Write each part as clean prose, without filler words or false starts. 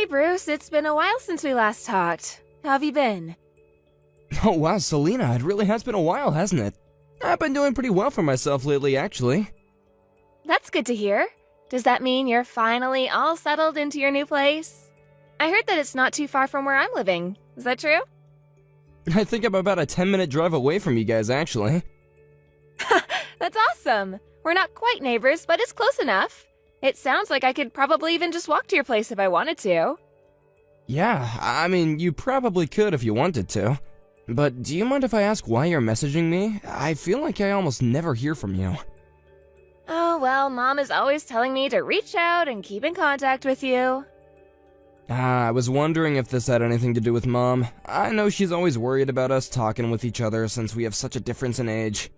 Hey Bruce, it's been a while since we last talked. How have you been? Oh wow, Selena, it really has been a while, hasn't it? I've been doing pretty well for myself lately, actually. That's good to hear. Does that mean you're finally all settled into your new place? I heard that it's not too far from where I'm living. Is that true? I think I'm about a 10-minute drive away from you guys, actually. That's awesome. We're not quite neighbors, but it's close enough. It sounds like I could probably even just walk to your place if I wanted to. Yeah, I mean, you probably could if you wanted to. But do you mind if I ask why you're messaging me? I feel like I almost never hear from you. Oh, well, Mom is always telling me to reach out and keep in contact with you. I was wondering if this had anything to do with Mom. I know she's always worried about us talking with each other since we have such a difference in age.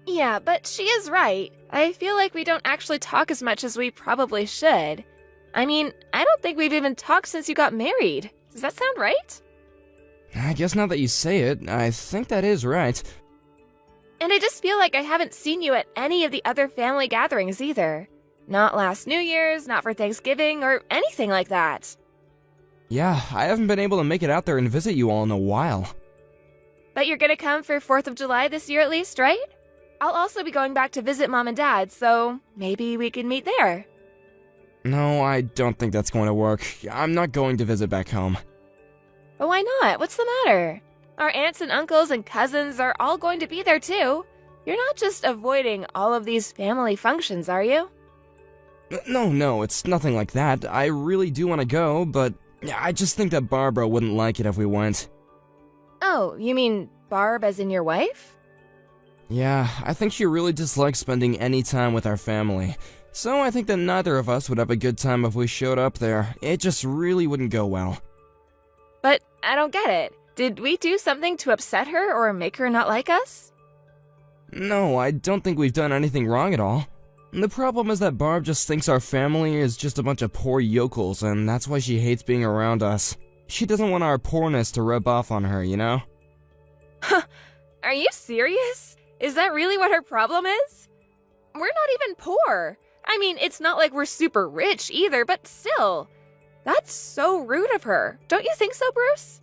Yeah, but she is right. I feel like we don't actually talk as much as we probably should. I mean, I don't think we've even talked since you got married. Does that sound right? I guess now that you say it, I think that is right. And I just feel like I haven't seen you at any of the other family gatherings either. Not last New Year's, not for Thanksgiving, or anything like that. Yeah, I haven't been able to make it out there and visit you all in a while. But you're gonna come for 4th of July this year at least, right? I'll also be going back to visit Mom and Dad, so maybe we can meet there. No, I don't think that's going to work. I'm not going to visit back home. But why not? What's the matter? Our aunts and uncles and cousins are all going to be there too. You're not just avoiding all of these family functions, are you? No, it's nothing like that. I really do want to go, but I just think that Barbara wouldn't like it if we went. Oh, you mean Barb as in your wife? Yeah, I think she really dislikes spending any time with our family. So I think that neither of us would have a good time if we showed up there. It just really wouldn't go well. But I don't get it. Did we do something to upset her or make her not like us? No, I don't think we've done anything wrong at all. The problem is that Barb just thinks our family is just a bunch of poor yokels, and that's why she hates being around us. She doesn't want our poorness to rub off on her, you know? Are you serious? Is that really what her problem is? We're not even poor. I mean, it's not like we're super rich either, but still. That's so rude of her. Don't you think so, Bruce?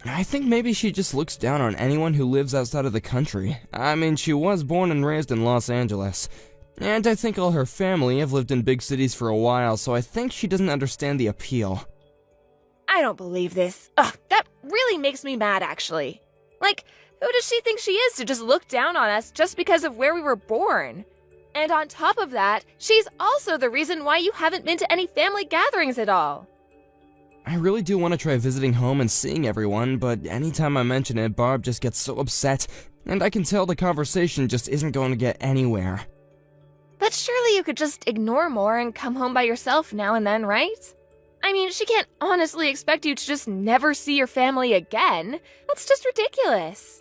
I think maybe she just looks down on anyone who lives outside of the country. I mean, she was born and raised in Los Angeles. And I think all her family have lived in big cities for a while, so I think she doesn't understand the appeal. I don't believe this. Ugh, that really makes me mad, actually. Like, who does she think she is to just look down on us just because of where we were born? And on top of that, she's also the reason why you haven't been to any family gatherings at all. I really do want to try visiting home and seeing everyone, but anytime I mention it, Barb just gets so upset, and I can tell the conversation just isn't going to get anywhere. But surely you could just ignore more and come home by yourself now and then, right? I mean, she can't honestly expect you to just never see your family again. That's just ridiculous.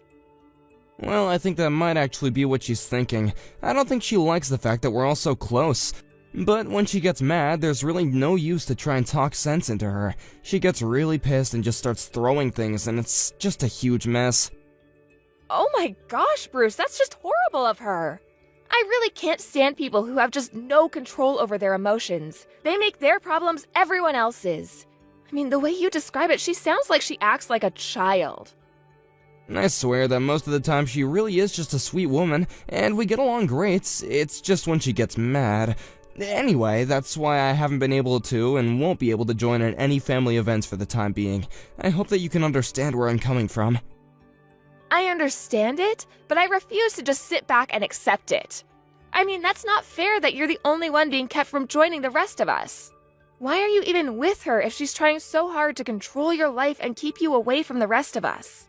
Well, I think that might actually be what she's thinking. I don't think she likes the fact that we're all so close. But when she gets mad, there's really no use to try and talk sense into her. She gets really pissed and just starts throwing things, and it's just a huge mess. Oh my gosh, Bruce, that's just horrible of her. I really can't stand people who have just no control over their emotions. They make their problems everyone else's. I mean, the way you describe it, she sounds like she acts like a child. I swear that most of the time she really is just a sweet woman, and we get along great. It's just when she gets mad. Anyway, that's why I haven't been able to and won't be able to join in any family events for the time being. I hope that you can understand where I'm coming from. I understand it, but I refuse to just sit back and accept it. I mean, that's not fair that you're the only one being kept from joining the rest of us. Why are you even with her if she's trying so hard to control your life and keep you away from the rest of us?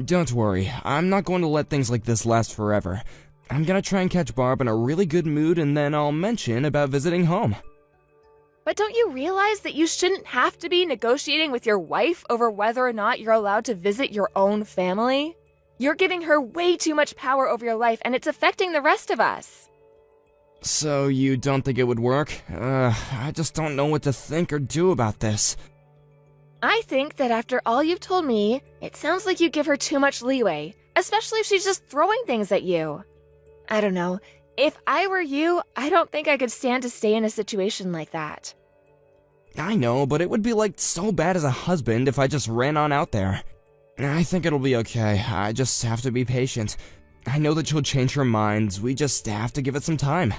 Don't worry, I'm not going to let things like this last forever. I'm gonna try and catch Barb in a really good mood, and then I'll mention about visiting home. But don't you realize that you shouldn't have to be negotiating with your wife over whether or not you're allowed to visit your own family? You're giving her way too much power over your life, and it's affecting the rest of us. So you don't think it would work? I just don't know what to think or do about this. I think that after all you've told me, it sounds like you give her too much leeway, especially if she's just throwing things at you. I don't know. If I were you, I don't think I could stand to stay in a situation like that. I know, but it would be like so bad as a husband if I just ran on out there. I think it'll be okay. I just have to be patient. I know that she'll change her mind. We just have to give it some time.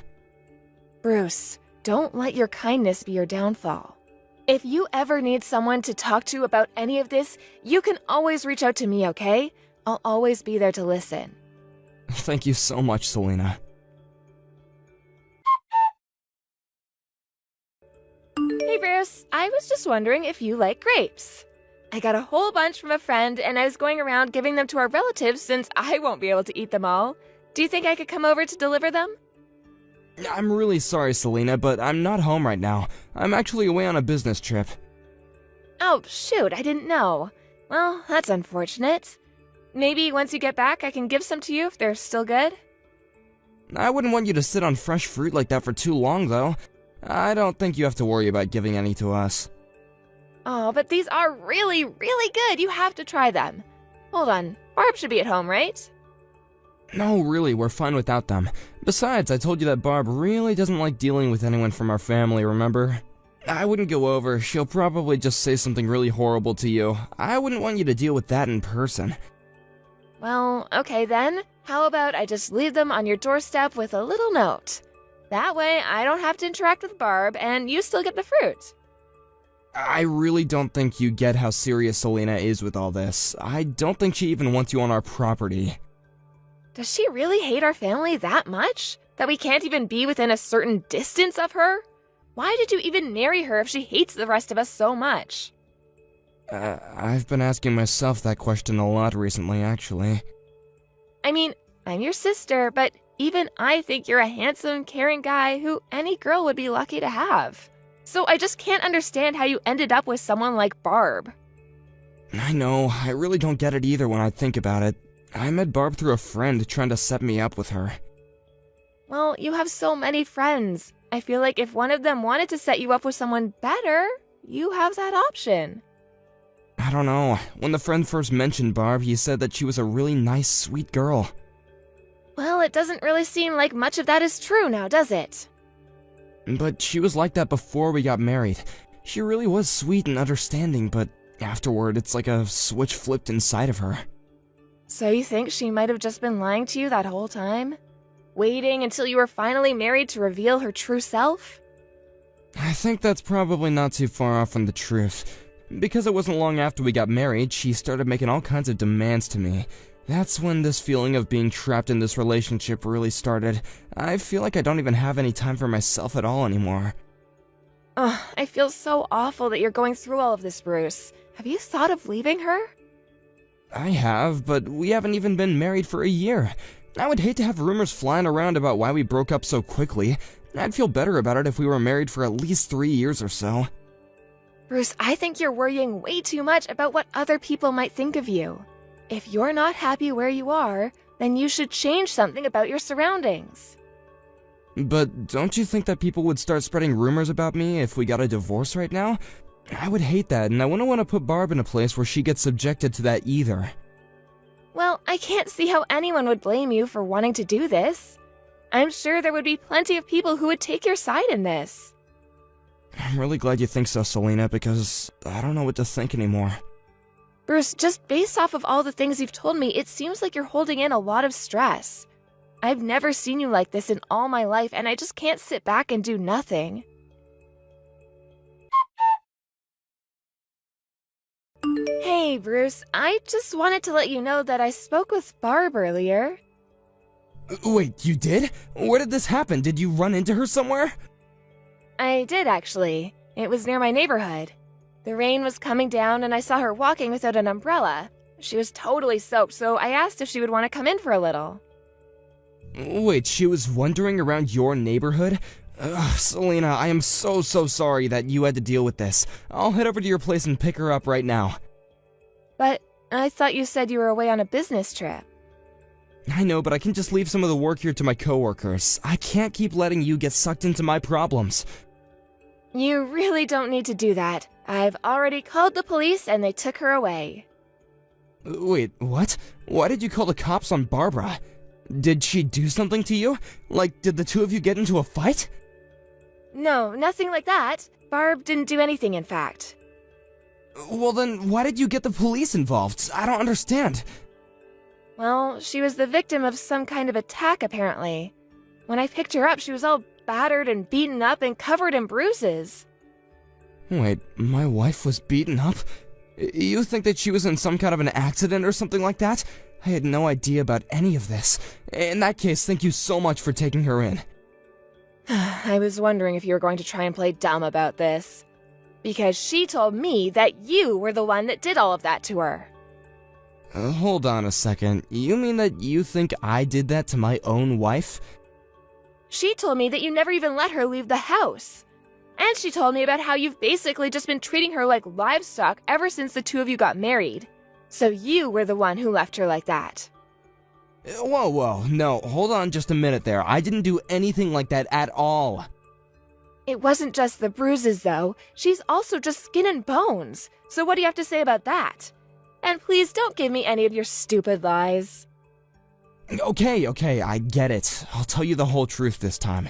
Bruce, don't let your kindness be your downfall. If you ever need someone to talk to about any of this, you can always reach out to me, okay? I'll always be there to listen. Thank you so much, Selena. Hey Bruce, I was just wondering if you like grapes. I got a whole bunch from a friend and I was going around giving them to our relatives since I won't be able to eat them all. Do you think I could come over to deliver them? I'm really sorry, Selena, but I'm not home right now. I'm actually away on a business trip. Oh, shoot, I didn't know. Well, that's unfortunate. Maybe once you get back, I can give some to you if they're still good? I wouldn't want you to sit on fresh fruit like that for too long, though. I don't think you have to worry about giving any to us. Oh, but these are really, really good. You have to try them. Hold on, Barb should be at home, right? No, really, we're fine without them. Besides, I told you that Barb really doesn't like dealing with anyone from our family, remember? I wouldn't go over. She'll probably just say something really horrible to you. I wouldn't want you to deal with that in person. Well, okay then. How about I just leave them on your doorstep with a little note? That way, I don't have to interact with Barb, and you still get the fruit. I really don't think you get how serious Selena is with all this. I don't think she even wants you on our property. Does she really hate our family that much? That we can't even be within a certain distance of her? Why did you even marry her if she hates the rest of us so much? I've been asking myself that question a lot recently, actually. I mean, I'm your sister, but even I think you're a handsome, caring guy who any girl would be lucky to have. So I just can't understand how you ended up with someone like Barb. I know, I really don't get it either when I think about it. I met Barb through a friend trying to set me up with her. Well, you have so many friends. I feel like if one of them wanted to set you up with someone better, you have that option. I don't know. When the friend first mentioned Barb, he said that she was a really nice, sweet girl. Well, it doesn't really seem like much of that is true now, does it? But she was like that before we got married. She really was sweet and understanding, but afterward, it's like a switch flipped inside of her. So you think she might have just been lying to you that whole time? Waiting until you were finally married to reveal her true self? I think that's probably not too far off from the truth. Because it wasn't long after we got married, she started making all kinds of demands to me. That's when this feeling of being trapped in this relationship really started. I feel like I don't even have any time for myself at all anymore. Ugh, I feel so awful that you're going through all of this, Bruce. Have you thought of leaving her? I have, but we haven't even been married for a year. I would hate to have rumors flying around about why we broke up so quickly. I'd feel better about it if we were married for at least 3 years or so. Bruce, I think you're worrying way too much about what other people might think of you. If you're not happy where you are, then you should change something about your surroundings. But don't you think that people would start spreading rumors about me if we got a divorce right now? I would hate that, and I wouldn't want to put Barb in a place where she gets subjected to that either. Well, I can't see how anyone would blame you for wanting to do this. I'm sure there would be plenty of people who would take your side in this. I'm really glad you think so, Selena, because I don't know what to think anymore. Bruce, just based off of all the things you've told me, it seems like you're holding in a lot of stress. I've never seen you like this in all my life, and I just can't sit back and do nothing. Hey, Bruce, I just wanted to let you know that I spoke with Barb earlier. Wait, you did? Where did this happen? Did you run into her somewhere? I did, actually. It was near my neighborhood. The rain was coming down and I saw her walking without an umbrella. She was totally soaked, so I asked if she would want to come in for a little. Wait, she was wandering around your neighborhood? Ugh, Selena, I am so sorry that you had to deal with this. I'll head over to your place and pick her up right now. But I thought you said you were away on a business trip. I know, but I can just leave some of the work here to my coworkers. I can't keep letting you get sucked into my problems. You really don't need to do that. I've already called the police and they took her away. Wait, what? Why did you call the cops on Barbara? Did she do something to you? Like, did the two of you get into a fight? No, nothing like that. Barb didn't do anything, in fact. Well then, why did you get the police involved? I don't understand. Well, she was the victim of some kind of attack, apparently. When I picked her up, she was all battered and beaten up and covered in bruises. Wait, my wife was beaten up? You think that she was in some kind of an accident or something like that? I had no idea about any of this. In that case, thank you so much for taking her in. I was wondering if you were going to try and play dumb about this. Because she told me that you were the one that did all of that to her. Hold on a second. You mean that you think I did that to my own wife? She told me that you never even let her leave the house. And she told me about how you've basically just been treating her like livestock ever since the two of you got married. So you were the one who left her like that. Whoa, no, hold on just a minute there. I didn't do anything like that at all. It wasn't just the bruises, though. She's also just skin and bones. So what do you have to say about that? And please don't give me any of your stupid lies. Okay, I get it. I'll tell you the whole truth this time.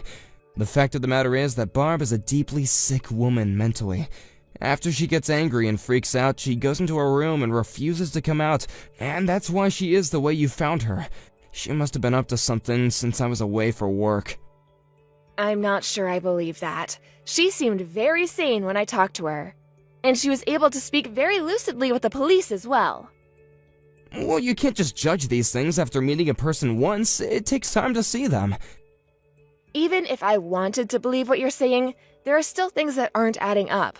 The fact of the matter is that Barb is a deeply sick woman mentally. After she gets angry and freaks out, she goes into her room and refuses to come out, and that's why she is the way you found her. She must have been up to something since I was away for work. I'm not sure I believe that. She seemed very sane when I talked to her. And she was able to speak very lucidly with the police as well. Well, you can't just judge these things after meeting a person once. It takes time to see them. Even if I wanted to believe what you're saying, there are still things that aren't adding up.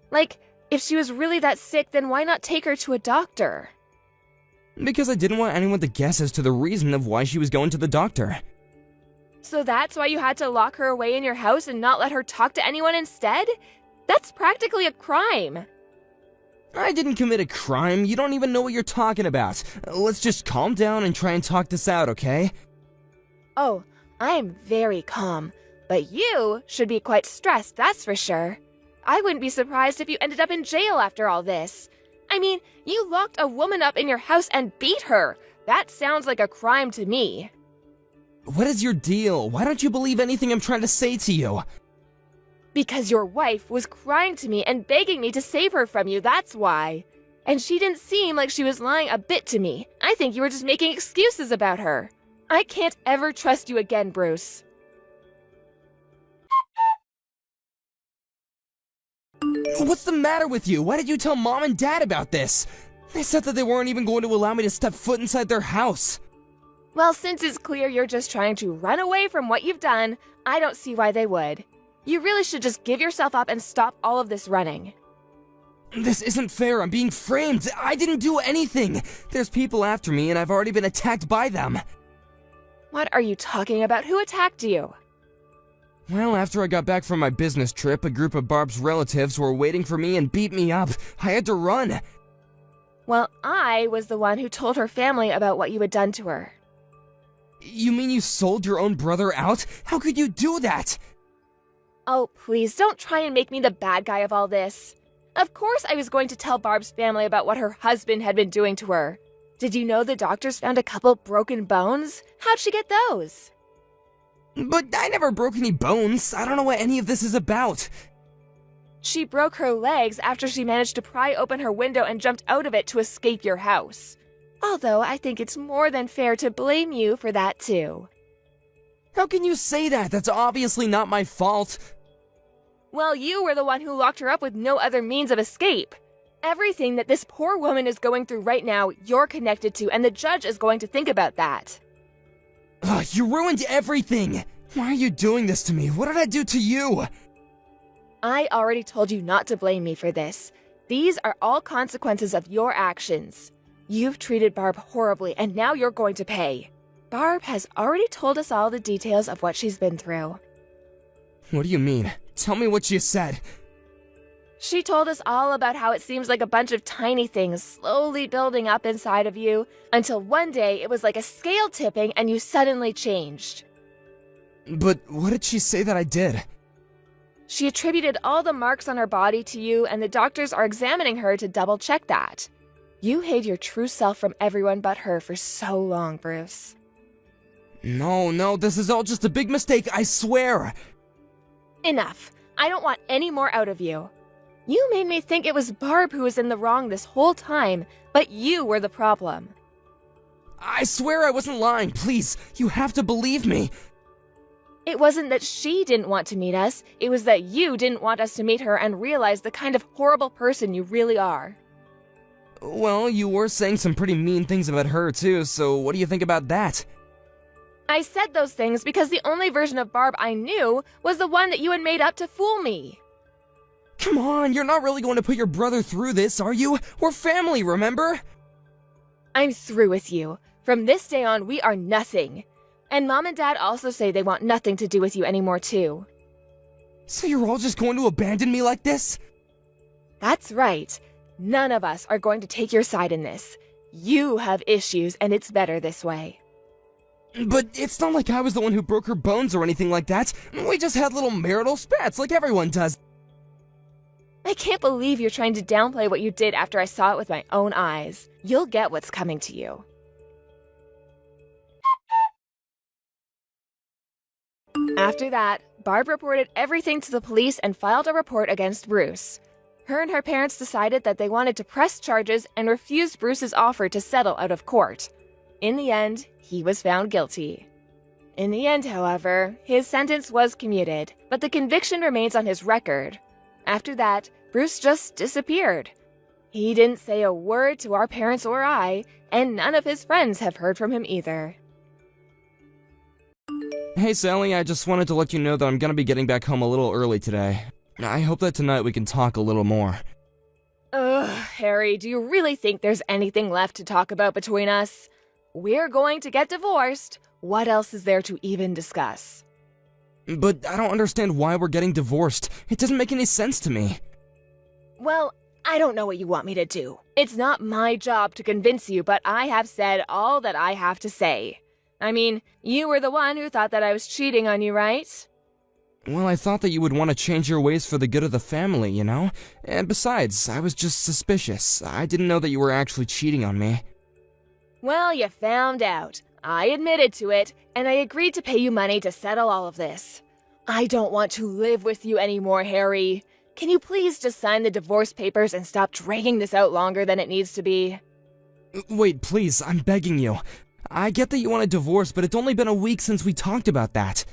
Like, if she was really that sick, then why not take her to a doctor? Because I didn't want anyone to guess as to the reason of why she was going to the doctor. So that's why you had to lock her away in your house and not let her talk to anyone instead? That's practically a crime. I didn't commit a crime. You don't even know what you're talking about. Let's just calm down and try and talk this out, okay? Oh, I'm very calm. But you should be quite stressed, that's for sure. I wouldn't be surprised if you ended up in jail after all this. I mean, you locked a woman up in your house and beat her. That sounds like a crime to me. What is your deal? Why don't you believe anything I'm trying to say to you? Because your wife was crying to me and begging me to save her from you, that's why. And she didn't seem like she was lying a bit to me. I think you were just making excuses about her. I can't ever trust you again, Bruce. What's the matter with you? Why did you tell Mom and Dad about this? They said that they weren't even going to allow me to step foot inside their house. Well, since it's clear you're just trying to run away from what you've done, I don't see why they would. You really should just give yourself up and stop all of this running. This isn't fair. I'm being framed. I didn't do anything. There's people after me and I've already been attacked by them. What are you talking about? Who attacked you? Well, after I got back from my business trip, a group of Barb's relatives were waiting for me and beat me up. I had to run. Well, I was the one who told her family about what you had done to her. You mean you sold your own brother out? How could you do that? Oh, please, don't try and make me the bad guy of all this. Of course I was going to tell Barb's family about what her husband had been doing to her. Did you know the doctors found a couple broken bones? How'd she get those? But I never broke any bones. I don't know what any of this is about. She broke her legs after she managed to pry open her window and jumped out of it to escape your house. Although I think it's more than fair to blame you for that too. How can you say that? That's obviously not my fault. Well, you were the one who locked her up with no other means of escape. Everything that this poor woman is going through right now, you're connected to, and the judge is going to think about that. Ugh, you ruined everything! Why are you doing this to me? What did I do to you? I already told you not to blame me for this. These are all consequences of your actions. You've treated Barb horribly, and now you're going to pay. Barb has already told us all the details of what she's been through. What do you mean? Tell me what she said. She told us all about how it seems like a bunch of tiny things slowly building up inside of you, until one day it was like a scale tipping and you suddenly changed. But what did she say that I did? She attributed all the marks on her body to you, and the doctors are examining her to double-check that. You hid your true self from everyone but her for so long, Bruce. No, this is all just a big mistake, I swear! Enough. I don't want any more out of you. You made me think it was Barb who was in the wrong this whole time, but you were the problem. I swear I wasn't lying. Please, you have to believe me. It wasn't that she didn't want to meet us, it was that you didn't want us to meet her and realize the kind of horrible person you really are. Well, you were saying some pretty mean things about her too, so what do you think about that? I said those things because the only version of Barb I knew was the one that you had made up to fool me. Come on, you're not really going to put your brother through this, are you? We're family, remember? I'm through with you. From this day on, we are nothing. And Mom and Dad also say they want nothing to do with you anymore, too. So you're all just going to abandon me like this? That's right. None of us are going to take your side in this. You have issues, and it's better this way. But it's not like I was the one who broke her bones or anything like that. We just had little marital spats like everyone does. I can't believe you're trying to downplay what you did after I saw it with my own eyes. You'll get what's coming to you. After that, Barb reported everything to the police and filed a report against Bruce. Her and her parents decided that they wanted to press charges and refused Bruce's offer to settle out of court. In the end, he was found guilty. In the end, however, his sentence was commuted, but the conviction remains on his record. After that, Bruce just disappeared. He didn't say a word to our parents or I, and none of his friends have heard from him either. Hey Sally, I just wanted to let you know that I'm gonna be getting back home a little early today. I hope that tonight we can talk a little more. Ugh, Harry, do you really think there's anything left to talk about between us? We're going to get divorced. What else is there to even discuss? But I don't understand why we're getting divorced. It doesn't make any sense to me. Well, I don't know what you want me to do. It's not my job to convince you, but I have said all that I have to say. I mean, you were the one who thought that I was cheating on you, right? Well, I thought that you would want to change your ways for the good of the family, you know? And besides, I was just suspicious. I didn't know that you were actually cheating on me. Well, you found out. I admitted to it, and I agreed to pay you money to settle all of this. I don't want to live with you anymore, Harry. Can you please just sign the divorce papers and stop dragging this out longer than it needs to be? Wait, please, I'm begging you. I get that you want a divorce, but it's only been a week since we talked about that.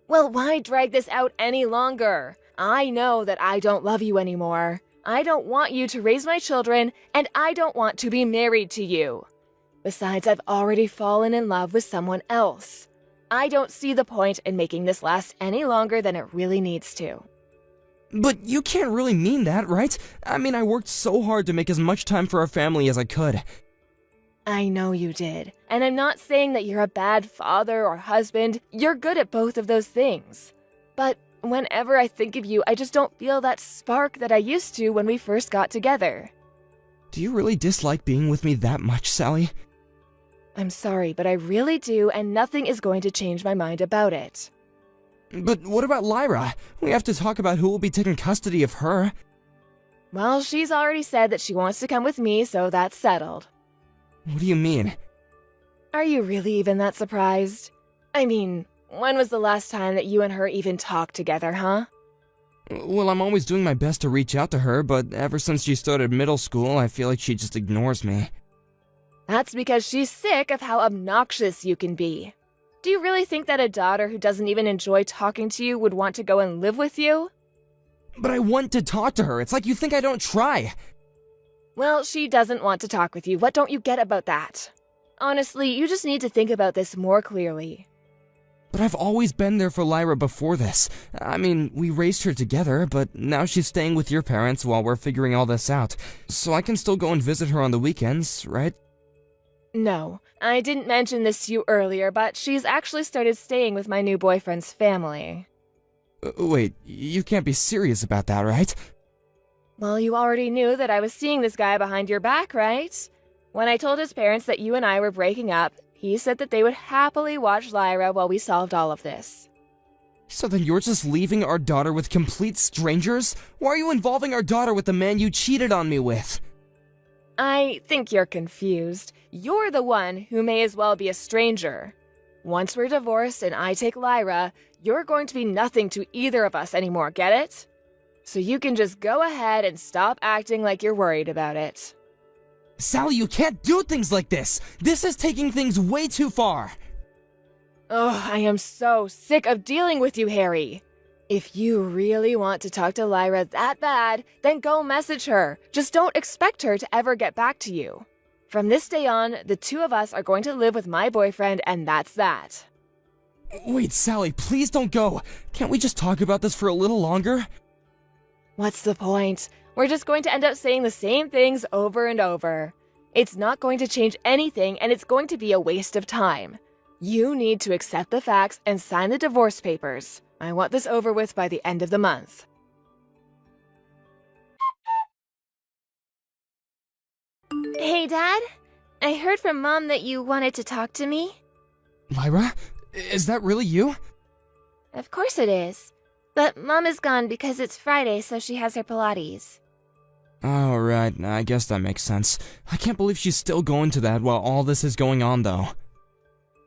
Well, why drag this out any longer? I know that I don't love you anymore. I don't want you to raise my children, and I don't want to be married to you. Besides, I've already fallen in love with someone else. I don't see the point in making this last any longer than it really needs to. But you can't really mean that, right? I mean, I worked so hard to make as much time for our family as I could. I know you did, and I'm not saying that you're a bad father or husband. You're good at both of those things. But whenever I think of you, I just don't feel that spark that I used to when we first got together. Do you really dislike being with me that much, Sally? I'm sorry, but I really do, and nothing is going to change my mind about it. But what about Lyra? We have to talk about who will be taking custody of her. Well, she's already said that she wants to come with me, so that's settled. What do you mean? Are you really even that surprised? I mean, when was the last time that you and her even talked together, huh? Well, I'm always doing my best to reach out to her, but ever since she started middle school, I feel like she just ignores me. That's because she's sick of how obnoxious you can be. Do you really think that a daughter who doesn't even enjoy talking to you would want to go and live with you? But I want to talk to her. It's like you think I don't try. Well, she doesn't want to talk with you. What don't you get about that? Honestly, you just need to think about this more clearly. But I've always been there for Lyra before this. I mean, we raised her together, but now she's staying with your parents while we're figuring all this out. So I can still go and visit her on the weekends, right? No, I didn't mention this to you earlier, but she's actually started staying with my new boyfriend's family. Wait, you can't be serious about that, right? Well, you already knew that I was seeing this guy behind your back, right? When I told his parents that you and I were breaking up, he said that they would happily watch Lyra while we solved all of this. So then you're just leaving our daughter with complete strangers? Why are you involving our daughter with the man you cheated on me with? I think you're confused. You're the one who may as well be a stranger. Once we're divorced and I take Lyra, you're going to be nothing to either of us anymore, get it? So you can just go ahead and stop acting like you're worried about it. Sally, you can't do things like this! This is taking things way too far! Oh, I am so sick of dealing with you, Harry. If you really want to talk to Lyra that bad, then go message her. Just don't expect her to ever get back to you. From this day on, the two of us are going to live with my boyfriend, and that's that. Wait, Sally, please don't go! Can't we just talk about this for a little longer? What's the point? We're just going to end up saying the same things over and over. It's not going to change anything, and it's going to be a waste of time. You need to accept the facts and sign the divorce papers. I want this over with by the end of the month. Hey, Dad. I heard from Mom that you wanted to talk to me. Lyra? Is that really you? Of course it is. But Mom is gone because it's Friday, so she has her Pilates. Oh, right. I guess that makes sense. I can't believe she's still going to that while all this is going on, though.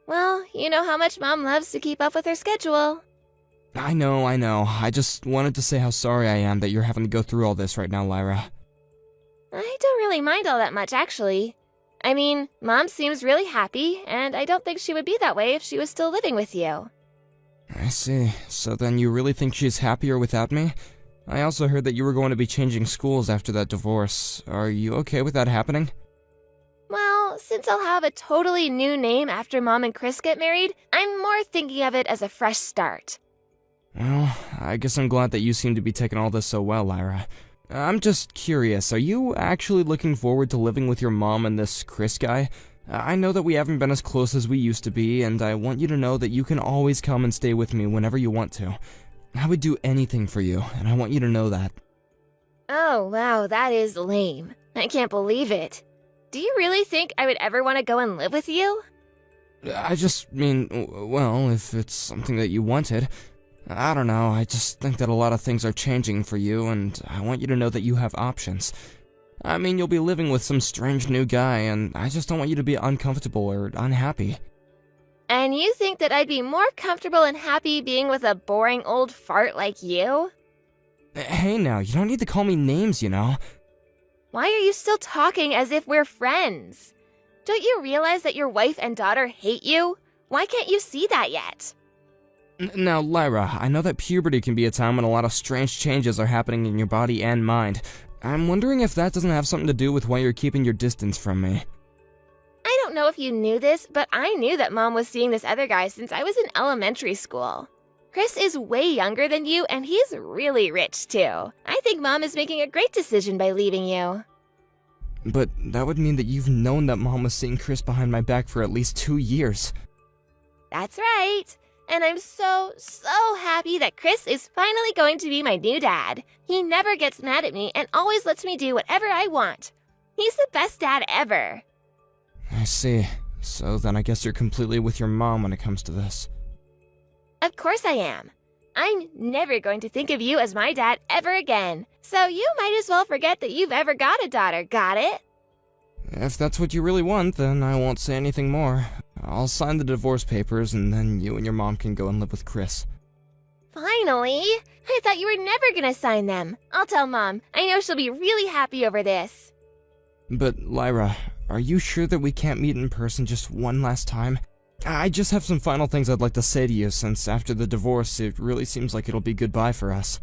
Well, you know how much Mom loves to keep up with her schedule. I know. I just wanted to say how sorry I am that you're having to go through all this right now, Lyra. I don't really mind all that much, actually. I mean, Mom seems really happy, and I don't think she would be that way if she was still living with you. I see. So then you really think she's happier without me? I also heard that you were going to be changing schools after that divorce. Are you okay with that happening? Well, since I'll have a totally new name after Mom and Chris get married, I'm more thinking of it as a fresh start. Well, I guess I'm glad that you seem to be taking all this so well, Lyra. I'm just curious, are you actually looking forward to living with your mom and this Chris guy? I know that we haven't been as close as we used to be, and I want you to know that you can always come and stay with me whenever you want to. I would do anything for you, and I want you to know that. Oh, wow, that is lame. I can't believe it. Do you really think I would ever want to go and live with you? I just mean, well, if it's something that you wanted. I don't know, I just think that a lot of things are changing for you, and I want you to know that you have options. I mean, you'll be living with some strange new guy, and I just don't want you to be uncomfortable or unhappy. And you think that I'd be more comfortable and happy being with a boring old fart like you? Hey now, you don't need to call me names, you know? Why are you still talking as if we're friends? Don't you realize that your wife and daughter hate you? Why can't you see that yet? Now, Lyra, I know that puberty can be a time when a lot of strange changes are happening in your body and mind. I'm wondering if that doesn't have something to do with why you're keeping your distance from me. I don't know if you knew this, but I knew that Mom was seeing this other guy since I was in elementary school. Chris is way younger than you, and he's really rich, too. I think Mom is making a great decision by leaving you. But that would mean that you've known that Mom was seeing Chris behind my back for at least 2 years. That's right. And I'm so happy that Chris is finally going to be my new dad. He never gets mad at me and always lets me do whatever I want. He's the best dad ever. I see. So then I guess you're completely with your mom when it comes to this. Of course I am. I'm never going to think of you as my dad ever again. So you might as well forget that you've ever got a daughter, got it? If that's what you really want, then I won't say anything more. I'll sign the divorce papers, and then you and your mom can go and live with Chris. Finally! I thought you were never gonna sign them. I'll tell Mom. I know she'll be really happy over this. But, Lyra, are you sure that we can't meet in person just one last time? I just have some final things I'd like to say to you, since after the divorce, it really seems like it'll be goodbye for us.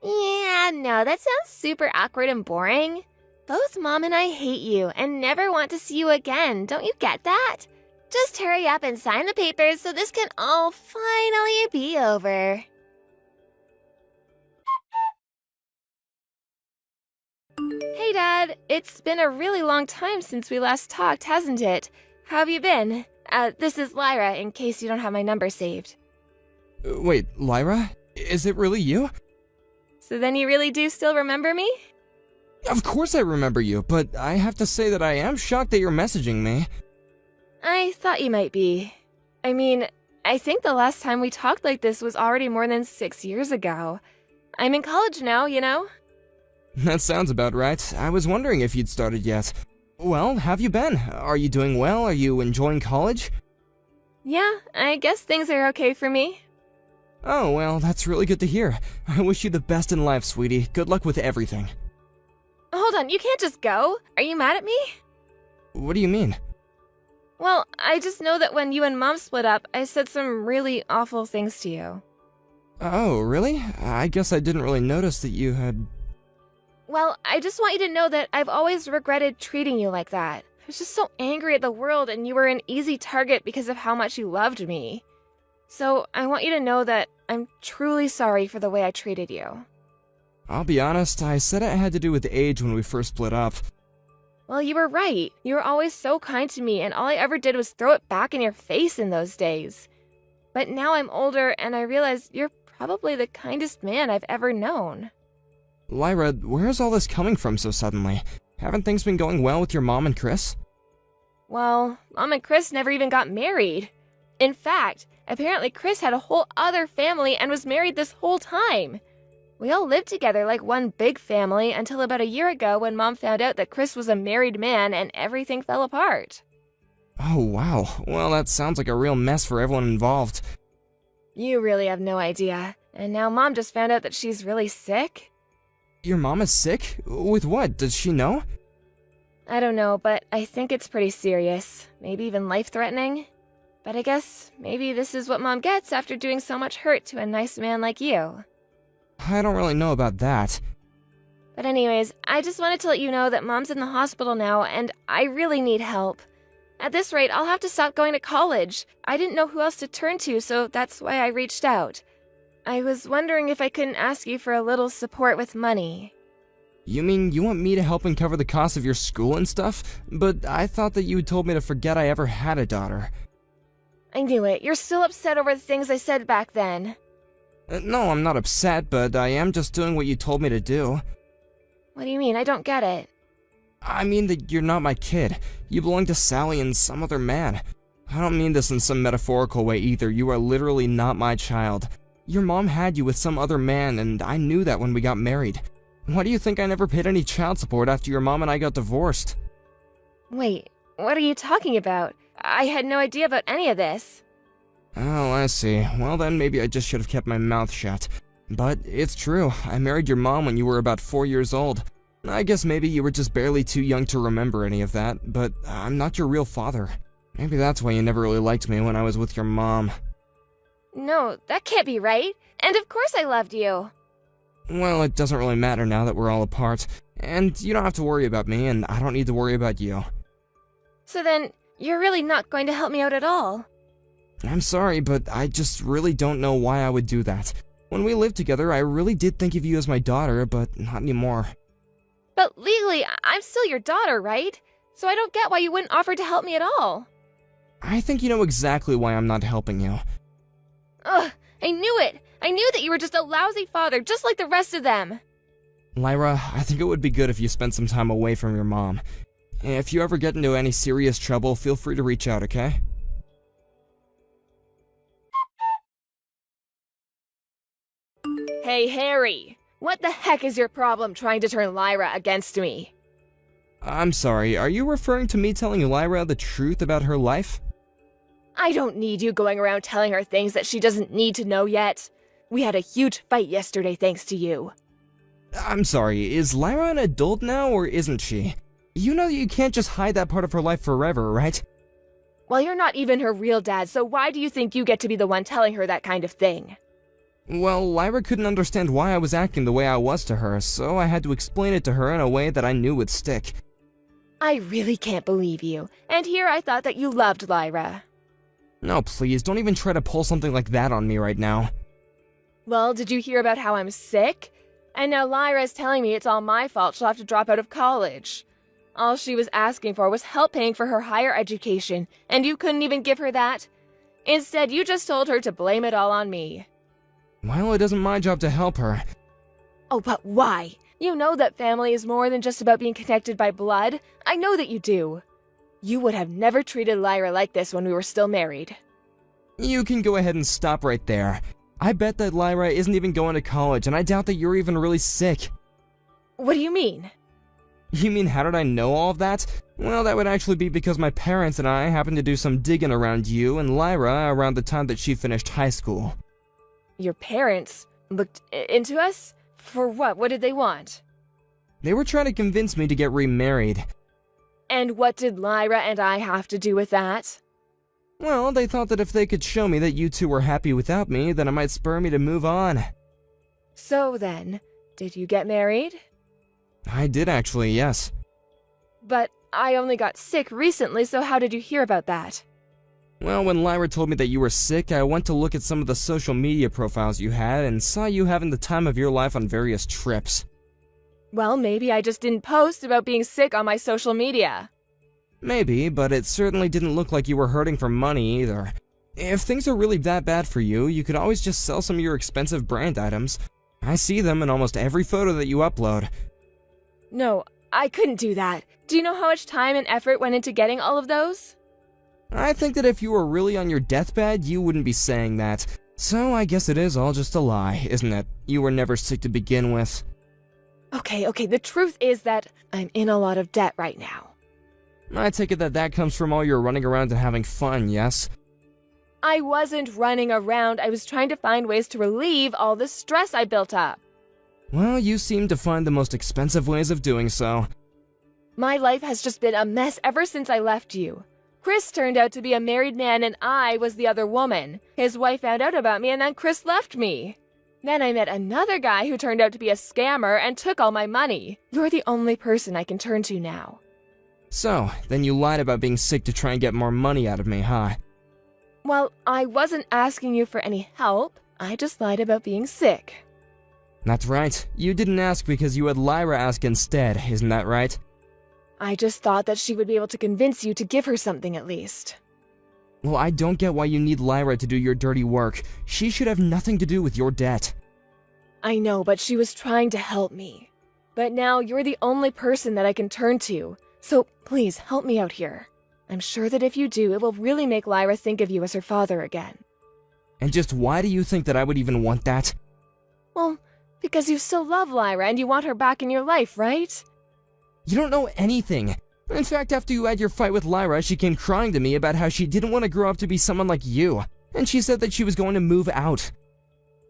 Yeah, no, that sounds super awkward and boring. Both Mom and I hate you and never want to see you again. Don't you get that? Just hurry up and sign the papers so this can all finally be over. Hey, Dad. It's been a really long time since we last talked, hasn't it? How have you been? This is Lyra, in case you don't have my number saved. Wait, Lyra? Is it really you? So then you really do still remember me? Of course I remember you, but I have to say that I am shocked that you're messaging me. I thought you might be. I mean, I think the last time we talked like this was already more than 6 years ago. I'm in college now, you know? That sounds about right. I was wondering if you'd started yet. Well, have you been? Are you doing well? Are you enjoying college? Yeah, I guess things are okay for me. Oh, well, that's really good to hear. I wish you the best in life, sweetie. Good luck with everything. Hold on, you can't just go. Are you mad at me? What do you mean? Well, I just know that when you and Mom split up, I said some really awful things to you. Oh, really? I guess I didn't really notice that you had... Well, I just want you to know that I've always regretted treating you like that. I was just so angry at the world, and you were an easy target because of how much you loved me. So, I want you to know that I'm truly sorry for the way I treated you. I'll be honest, I said it had to do with age when we first split up. Well, you were right. You were always so kind to me, and all I ever did was throw it back in your face in those days. But now I'm older, and I realize you're probably the kindest man I've ever known. Lyra, where's all this coming from so suddenly? Haven't things been going well with your mom and Chris? Well, Mom and Chris never even got married. In fact, apparently Chris had a whole other family and was married this whole time. We all lived together like one big family until about a year ago when Mom found out that Chris was a married man and everything fell apart. Oh, wow. Well, that sounds like a real mess for everyone involved. You really have no idea. And now Mom just found out that she's really sick? Your mom is sick? With what? Does she know? I don't know, but I think it's pretty serious. Maybe even life-threatening. But I guess maybe this is what Mom gets after doing so much hurt to a nice man like you. I don't really know about that. But anyways, I just wanted to let you know that Mom's in the hospital now, and I really need help. At this rate, I'll have to stop going to college. I didn't know who else to turn to, so that's why I reached out. I was wondering if I couldn't ask you for a little support with money. You mean you want me to help and cover the cost of your school and stuff? But I thought that you had told me to forget I ever had a daughter. I knew it. You're still upset over the things I said back then. No, I'm not upset, but I am just doing what you told me to do. What do you mean? I don't get it. I mean that you're not my kid. You belong to Sally and some other man. I don't mean this in some metaphorical way either. You are literally not my child. Your mom had you with some other man, and I knew that when we got married. Why do you think I never paid any child support after your mom and I got divorced? Wait, what are you talking about? I had no idea about any of this. Oh, I see. Well then, maybe I just should have kept my mouth shut. But it's true. I married your mom when you were about 4 years old. I guess maybe you were just barely too young to remember any of that, but I'm not your real father. Maybe that's why you never really liked me when I was with your mom. No, that can't be right. And of course I loved you. Well, it doesn't really matter now that we're all apart. And you don't have to worry about me, and I don't need to worry about you. So then, you're really not going to help me out at all? I'm sorry, but I just really don't know why I would do that. When we lived together, I really did think of you as my daughter, but not anymore. But legally, I'm still your daughter, right? So I don't get why you wouldn't offer to help me at all. I think you know exactly why I'm not helping you. Ugh, I knew it! I knew that you were just a lousy father, just like the rest of them! Lyra, I think it would be good if you spent some time away from your mom. If you ever get into any serious trouble, feel free to reach out, okay? Hey, Harry! What the heck is your problem trying to turn Lyra against me? I'm sorry, are you referring to me telling Lyra the truth about her life? I don't need you going around telling her things that she doesn't need to know yet. We had a huge fight yesterday thanks to you. I'm sorry, is Lyra an adult now or isn't she? You know that you can't just hide that part of her life forever, right? Well, you're not even her real dad, so why do you think you get to be the one telling her that kind of thing? Well, Lyra couldn't understand why I was acting the way I was to her, so I had to explain it to her in a way that I knew would stick. I really can't believe you. And here I thought that you loved Lyra. No, please, don't even try to pull something like that on me right now. Well, did you hear about how I'm sick? And now Lyra's telling me it's all my fault she'll have to drop out of college. All she was asking for was help paying for her higher education, and you couldn't even give her that? Instead, you just told her to blame it all on me. Well, it isn't my job to help her. Oh, but why? You know that family is more than just about being connected by blood. I know that you do. You would have never treated Lyra like this when we were still married. You can go ahead and stop right there. I bet that Lyra isn't even going to college, and I doubt that you're even really sick. What do you mean? You mean how did I know all of that? Well, that would actually be because my parents and I happened to do some digging around you and Lyra around the time that she finished high school. Your parents looked into us? For what? What did they want? They were trying to convince me to get remarried. And what did Lyra and I have to do with that? Well, they thought that if they could show me that you two were happy without me, then it might spur me to move on. So then, did you get married? I did actually, yes. But I only got sick recently, so how did you hear about that? Well, when Lyra told me that you were sick, I went to look at some of the social media profiles you had and saw you having the time of your life on various trips. Well, maybe I just didn't post about being sick on my social media. Maybe, but it certainly didn't look like you were hurting for money either. If things are really that bad for you, you could always just sell some of your expensive brand items. I see them in almost every photo that you upload. No, I couldn't do that. Do you know how much time and effort went into getting all of those? I think that if you were really on your deathbed, you wouldn't be saying that. So I guess it is all just a lie, isn't it? You were never sick to begin with. Okay, the truth is that I'm in a lot of debt right now. I take it that that comes from all your running around and having fun, yes? I wasn't running around, I was trying to find ways to relieve all the stress I built up. Well, you seem to find the most expensive ways of doing so. My life has just been a mess ever since I left you. Chris turned out to be a married man and I was the other woman. His wife found out about me and then Chris left me. Then I met another guy who turned out to be a scammer and took all my money. You're the only person I can turn to now. So, then you lied about being sick to try and get more money out of me, huh? Well, I wasn't asking you for any help. I just lied about being sick. That's right. You didn't ask because you had Lyra ask instead, isn't that right? I just thought that she would be able to convince you to give her something at least. Well, I don't get why you need Lyra to do your dirty work. She should have nothing to do with your debt. I know, but she was trying to help me. But now you're the only person that I can turn to. So please help me out here. I'm sure that if you do, it will really make Lyra think of you as her father again. And just why do you think that I would even want that? Well, because you still love Lyra and you want her back in your life, right? You don't know anything. In fact, after you had your fight with Lyra, she came crying to me about how she didn't want to grow up to be someone like you. And she said that she was going to move out.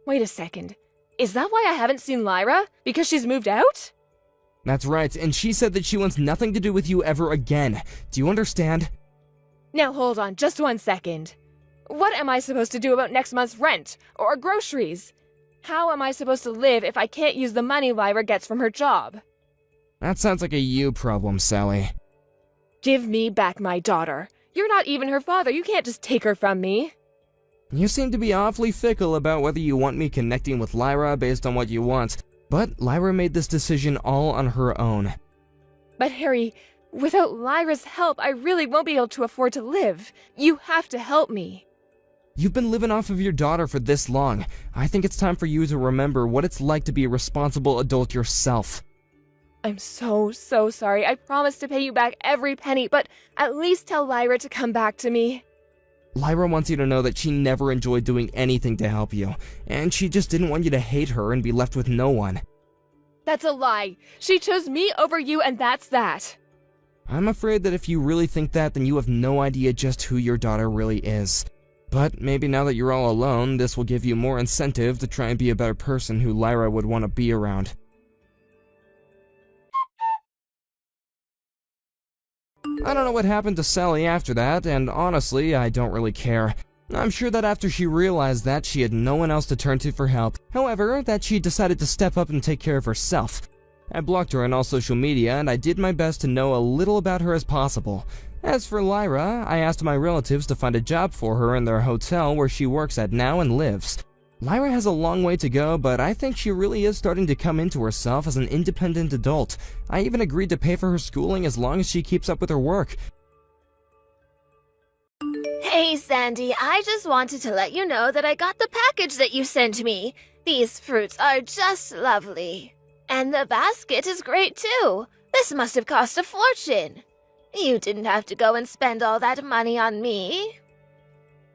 Wait a second. Is that why I haven't seen Lyra? Because she's moved out? That's right, and she said that she wants nothing to do with you ever again. Do you understand? Now hold on, just 1 second. What am I supposed to do about next month's rent? Or groceries? How am I supposed to live if I can't use the money Lyra gets from her job? That sounds like a you problem, Sally. Give me back my daughter. You're not even her father, you can't just take her from me. You seem to be awfully fickle about whether you want me connecting with Lyra based on what you want. But Lyra made this decision all on her own. But Harry, without Lyra's help, I really won't be able to afford to live. You have to help me. You've been living off of your daughter for this long. I think it's time for you to remember what it's like to be a responsible adult yourself. I'm so sorry. I promise to pay you back every penny, but at least tell Lyra to come back to me. Lyra wants you to know that she never enjoyed doing anything to help you, and she just didn't want you to hate her and be left with no one. That's a lie. She chose me over you, and that's that. I'm afraid that if you really think that, then you have no idea just who your daughter really is. But maybe now that you're all alone, this will give you more incentive to try and be a better person who Lyra would want to be around. I don't know what happened to Sally after that, and honestly, I don't really care. I'm sure that after she realized that, she had no one else to turn to for help. However, that she decided to step up and take care of herself. I blocked her on all social media, and I did my best to know a little about her as possible. As for Lyra, I asked my relatives to find a job for her in their hotel where she works at now and lives. Lyra has a long way to go, but I think she really is starting to come into herself as an independent adult. I even agreed to pay for her schooling as long as she keeps up with her work. Hey, Sandy, I just wanted to let you know that I got the package that you sent me. These fruits are just lovely. And the basket is great, too. This must have cost a fortune. You didn't have to go and spend all that money on me.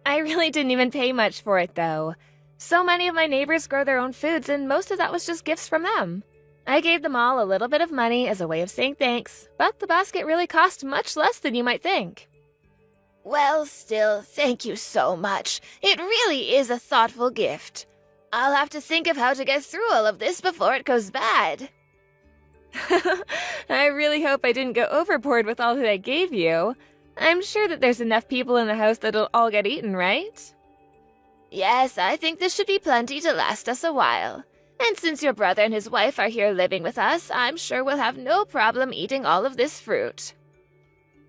I really didn't even pay much for it, though. So many of my neighbors grow their own foods, and most of that was just gifts from them. I gave them all a little bit of money as a way of saying thanks, but the basket really cost much less than you might think. Well, still, thank you so much. It really is a thoughtful gift. I'll have to think of how to get through all of this before it goes bad. I really hope I didn't go overboard with all that I gave you. I'm sure that there's enough people in the house that'll all get eaten, right? Yes, I think this should be plenty to last us a while. And since your brother and his wife are here living with us, I'm sure we'll have no problem eating all of this fruit.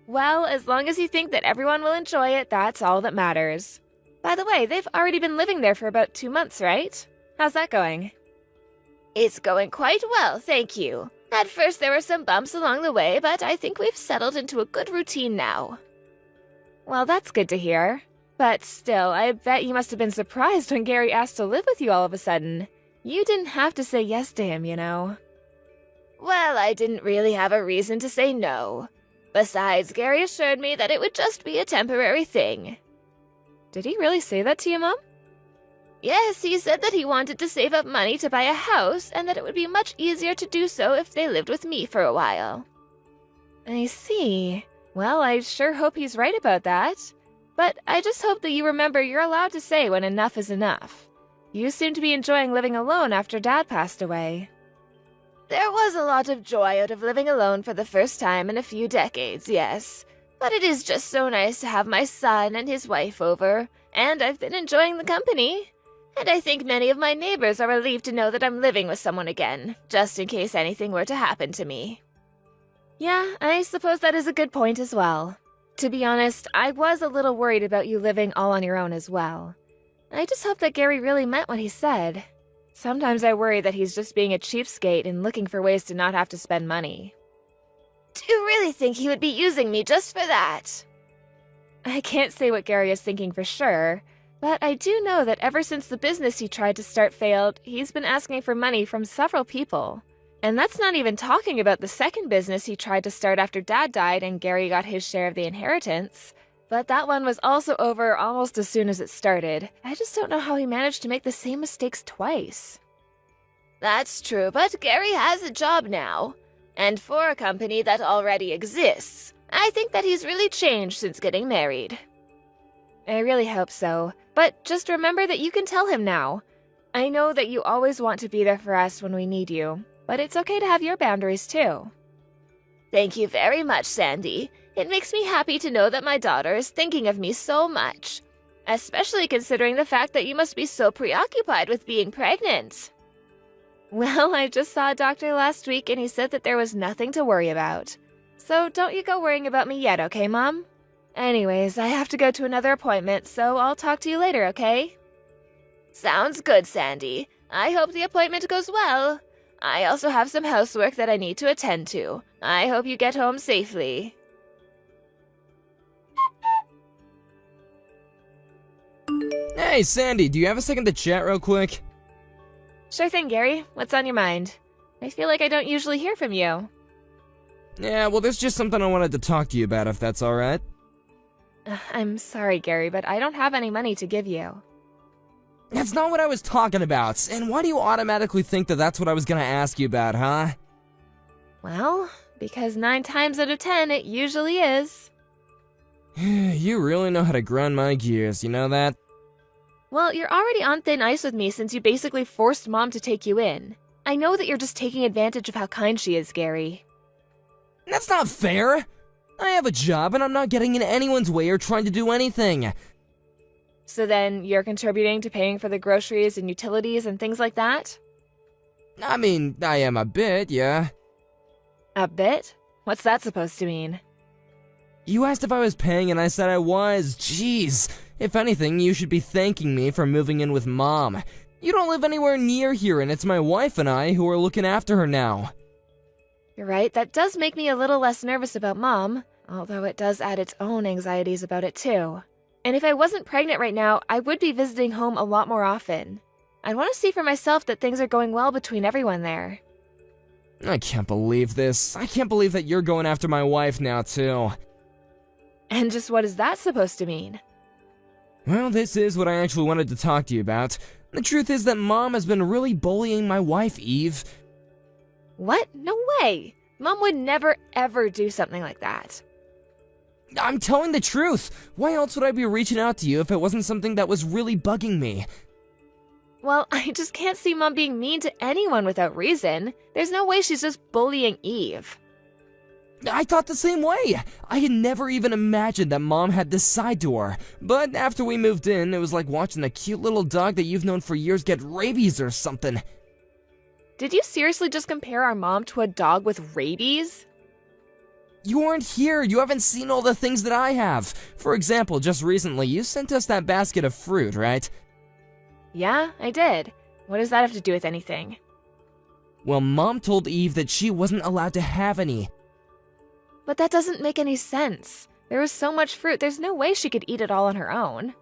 Well, as long as you think that everyone will enjoy it, that's all that matters. By the way, they've already been living there for about 2 months, right? How's that going? It's going quite well, thank you. At first there were some bumps along the way, but I think we've settled into a good routine now. Well, that's good to hear. But still, I bet you must have been surprised when Gary asked to live with you all of a sudden. You didn't have to say yes to him, you know. Well, I didn't really have a reason to say no. Besides, Gary assured me that it would just be a temporary thing. Did he really say that to you, Mom? Yes, he said that he wanted to save up money to buy a house, and that it would be much easier to do so if they lived with me for a while. I see. Well, I sure hope he's right about that. But I just hope that you remember you're allowed to say when enough is enough. You seem to be enjoying living alone after Dad passed away. There was a lot of joy out of living alone for the first time in a few decades, yes. But it is just so nice to have my son and his wife over, and I've been enjoying the company. And I think many of my neighbors are relieved to know that I'm living with someone again, just in case anything were to happen to me. Yeah, I suppose that is a good point as well. To be honest, I was a little worried about you living all on your own as well. I just hope that Gary really meant what he said. Sometimes I worry that he's just being a cheapskate and looking for ways to not have to spend money. Do you really think he would be using me just for that? I can't say what Gary is thinking for sure, but I do know that ever since the business he tried to start failed, he's been asking for money from several people. And that's not even talking about the second business he tried to start after Dad died and Gary got his share of the inheritance. But that one was also over almost as soon as it started. I just don't know how he managed to make the same mistakes twice. That's true, but Gary has a job now. And for a company that already exists, I think that he's really changed since getting married. I really hope so. But just remember that you can tell him now. I know that you always want to be there for us when we need you, but it's okay to have your boundaries too. Thank you very much, Sandy. It makes me happy to know that my daughter is thinking of me so much, especially considering the fact that you must be so preoccupied with being pregnant. Well, I just saw a doctor last week and he said that there was nothing to worry about. So don't you go worrying about me yet, okay, Mom? Anyways, I have to go to another appointment, so I'll talk to you later, okay? Sounds good, Sandy. I hope the appointment goes well. I also have some housework that I need to attend to. I hope you get home safely. Hey, Sandy, do you have a second to chat real quick? Sure thing, Gary. What's on your mind? I feel like I don't usually hear from you. Yeah, well, there's just something I wanted to talk to you about, if that's alright. I'm sorry, Gary, but I don't have any money to give you. That's not what I was talking about, and why do you automatically think that that's what I was gonna ask you about, huh? Well, because 9 times out of 10, it usually is. You really know how to grind my gears, you know that? Well, you're already on thin ice with me since you basically forced Mom to take you in. I know that you're just taking advantage of how kind she is, Gary. That's not fair! I have a job and I'm not getting in anyone's way or trying to do anything. So then, you're contributing to paying for the groceries and utilities and things like that? I mean, I am a bit, yeah. A bit? What's that supposed to mean? You asked if I was paying and I said I was. Jeez. If anything, you should be thanking me for moving in with Mom. You don't live anywhere near here and it's my wife and I who are looking after her now. You're right, that does make me a little less nervous about Mom, although it does add its own anxieties about it too. And if I wasn't pregnant right now, I would be visiting home a lot more often. I want to see for myself that things are going well between everyone there. I can't believe this. I can't believe that you're going after my wife now too. And just what is that supposed to mean? Well, this is what I actually wanted to talk to you about. The truth is that Mom has been really bullying my wife, Eve. What? No way! Mom would never ever do something like that. I'm telling the truth. Why else would I be reaching out to you if it wasn't something that was really bugging me? Well, I just can't see Mom being mean to anyone without reason. There's no way she's just bullying Eve. I thought the same way. I had never even imagined that Mom had this side to her. But after we moved in, it was like watching a cute little dog that you've known for years get rabies or something. Did you seriously just compare our mom to a dog with rabies? You weren't here. You haven't seen all the things that I have. For example, just recently, you sent us that basket of fruit, right? Yeah, I did. What does that have to do with anything? Well, Mom told Eve that she wasn't allowed to have any. But that doesn't make any sense. There was so much fruit, there's no way she could eat it all on her own.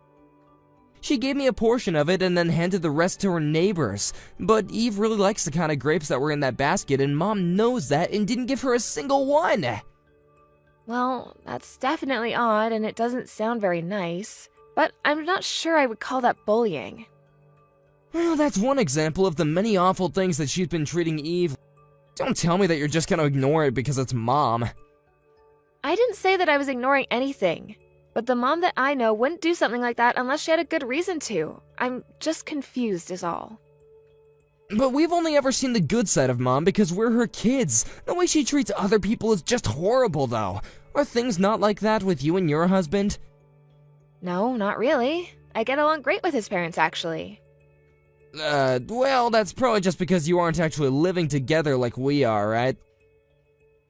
She gave me a portion of it and then handed the rest to her neighbors. But Eve really likes the kind of grapes that were in that basket, and Mom knows that and didn't give her a single one. Well, that's definitely odd, and it doesn't sound very nice. But I'm not sure I would call that bullying. Well, that's one example of the many awful things that she's been treating Eve. Don't tell me that you're just gonna ignore it because it's Mom. I didn't say that I was ignoring anything. But the mom that I know wouldn't do something like that unless she had a good reason to. I'm just confused is all. But we've only ever seen the good side of Mom because we're her kids. The way she treats other people is just horrible, though. Are things not like that with you and your husband? No, not really. I get along great with his parents, actually. Well, that's probably just because you aren't actually living together like we are, right?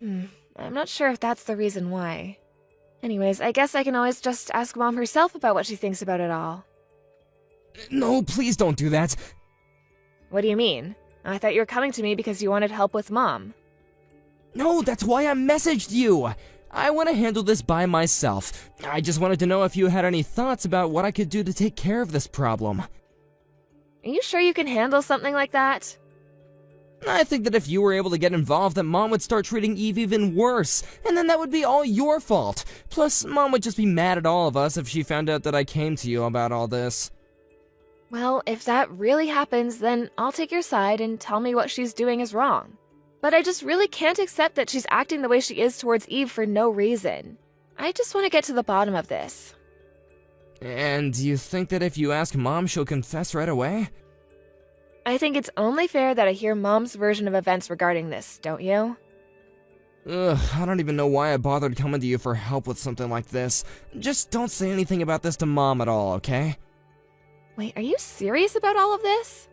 I'm not sure if that's the reason why. Anyways, I guess I can always just ask Mom herself about what she thinks about it all. No, please don't do that. What do you mean? I thought you were coming to me because you wanted help with Mom. No, that's why I messaged you. I want to handle this by myself. I just wanted to know if you had any thoughts about what I could do to take care of this problem. Are you sure you can handle something like that? I think that if you were able to get involved, that Mom would start treating Eve even worse, and then that would be all your fault. Plus, Mom would just be mad at all of us if she found out that I came to you about all this. Well, if that really happens, then I'll take your side and tell me what she's doing is wrong. But I just really can't accept that she's acting the way she is towards Eve for no reason. I just want to get to the bottom of this. And you think that if you ask Mom, she'll confess right away? I think it's only fair that I hear Mom's version of events regarding this, don't you? Ugh, I don't even know why I bothered coming to you for help with something like this. Just don't say anything about this to Mom at all, okay? Wait, are you serious about all of this?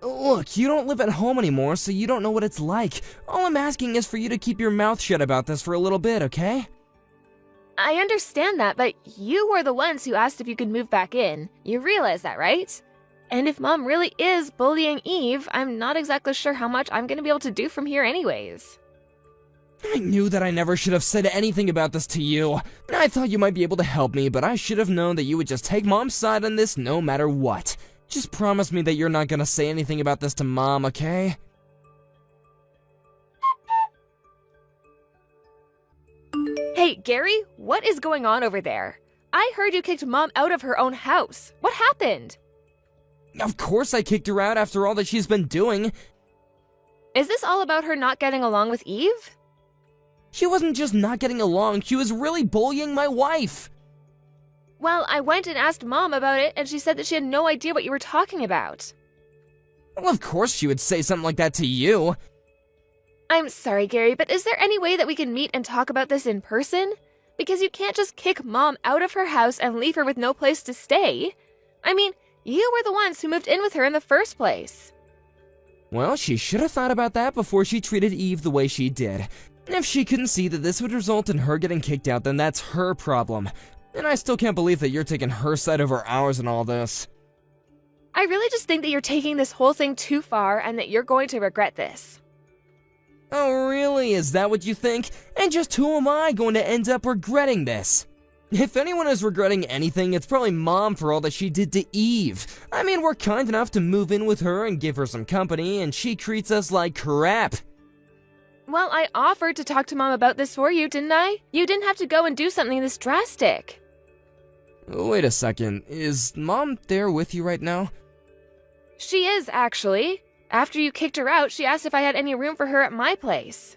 Look, you don't live at home anymore, so you don't know what it's like. All I'm asking is for you to keep your mouth shut about this for a little bit, okay? I understand that, but you were the ones who asked if you could move back in. You realize that, right? And if Mom really is bullying Eve, I'm not exactly sure how much I'm gonna be able to do from here anyways. I knew that I never should have said anything about this to you. I thought you might be able to help me, but I should have known that you would just take Mom's side on this no matter what. Just promise me that you're not gonna say anything about this to Mom, okay? Hey, Gary, what is going on over there? I heard you kicked Mom out of her own house. What happened? Of course I kicked her out after all that she's been doing. Is this all about her not getting along with Eve? She wasn't just not getting along, she was really bullying my wife. Well, I went and asked Mom about it, and she said that she had no idea what you were talking about. Well, of course she would say something like that to you. I'm sorry, Gary, but is there any way that we can meet and talk about this in person? Because you can't just kick Mom out of her house and leave her with no place to stay. I mean, you were the ones who moved in with her in the first place. Well, she should have thought about that before she treated Eve the way she did. If she couldn't see that this would result in her getting kicked out, then that's her problem. And I still can't believe that you're taking her side over ours in all this. I really just think that you're taking this whole thing too far and that you're going to regret this. Oh, really? Is that what you think? And just who am I going to end up regretting this? If anyone is regretting anything, it's probably Mom for all that she did to Eve. I mean, we're kind enough to move in with her and give her some company, and she treats us like crap. Well, I offered to talk to Mom about this for you, didn't I? You didn't have to go and do something this drastic. Wait a second, is Mom there with you right now? She is, actually. After you kicked her out, she asked if I had any room for her at my place.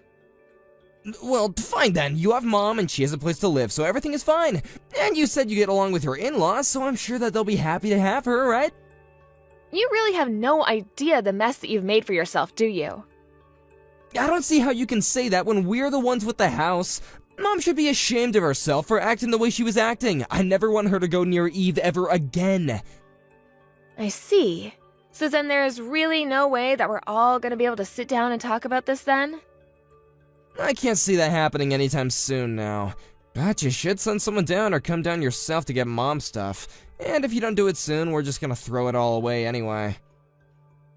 Well, fine then. You have Mom and she has a place to live, so everything is fine. And you said you get along with her in-laws, so I'm sure that they'll be happy to have her, right? You really have no idea the mess that you've made for yourself, do you? I don't see how you can say that when we're the ones with the house. Mom should be ashamed of herself for acting the way she was acting. I never want her to go near Eve ever again. I see. So then there is really no way that we're all going to be able to sit down and talk about this then? I can't see that happening anytime soon now. But you should send someone down or come down yourself to get Mom stuff. And if you don't do it soon, we're just gonna throw it all away anyway.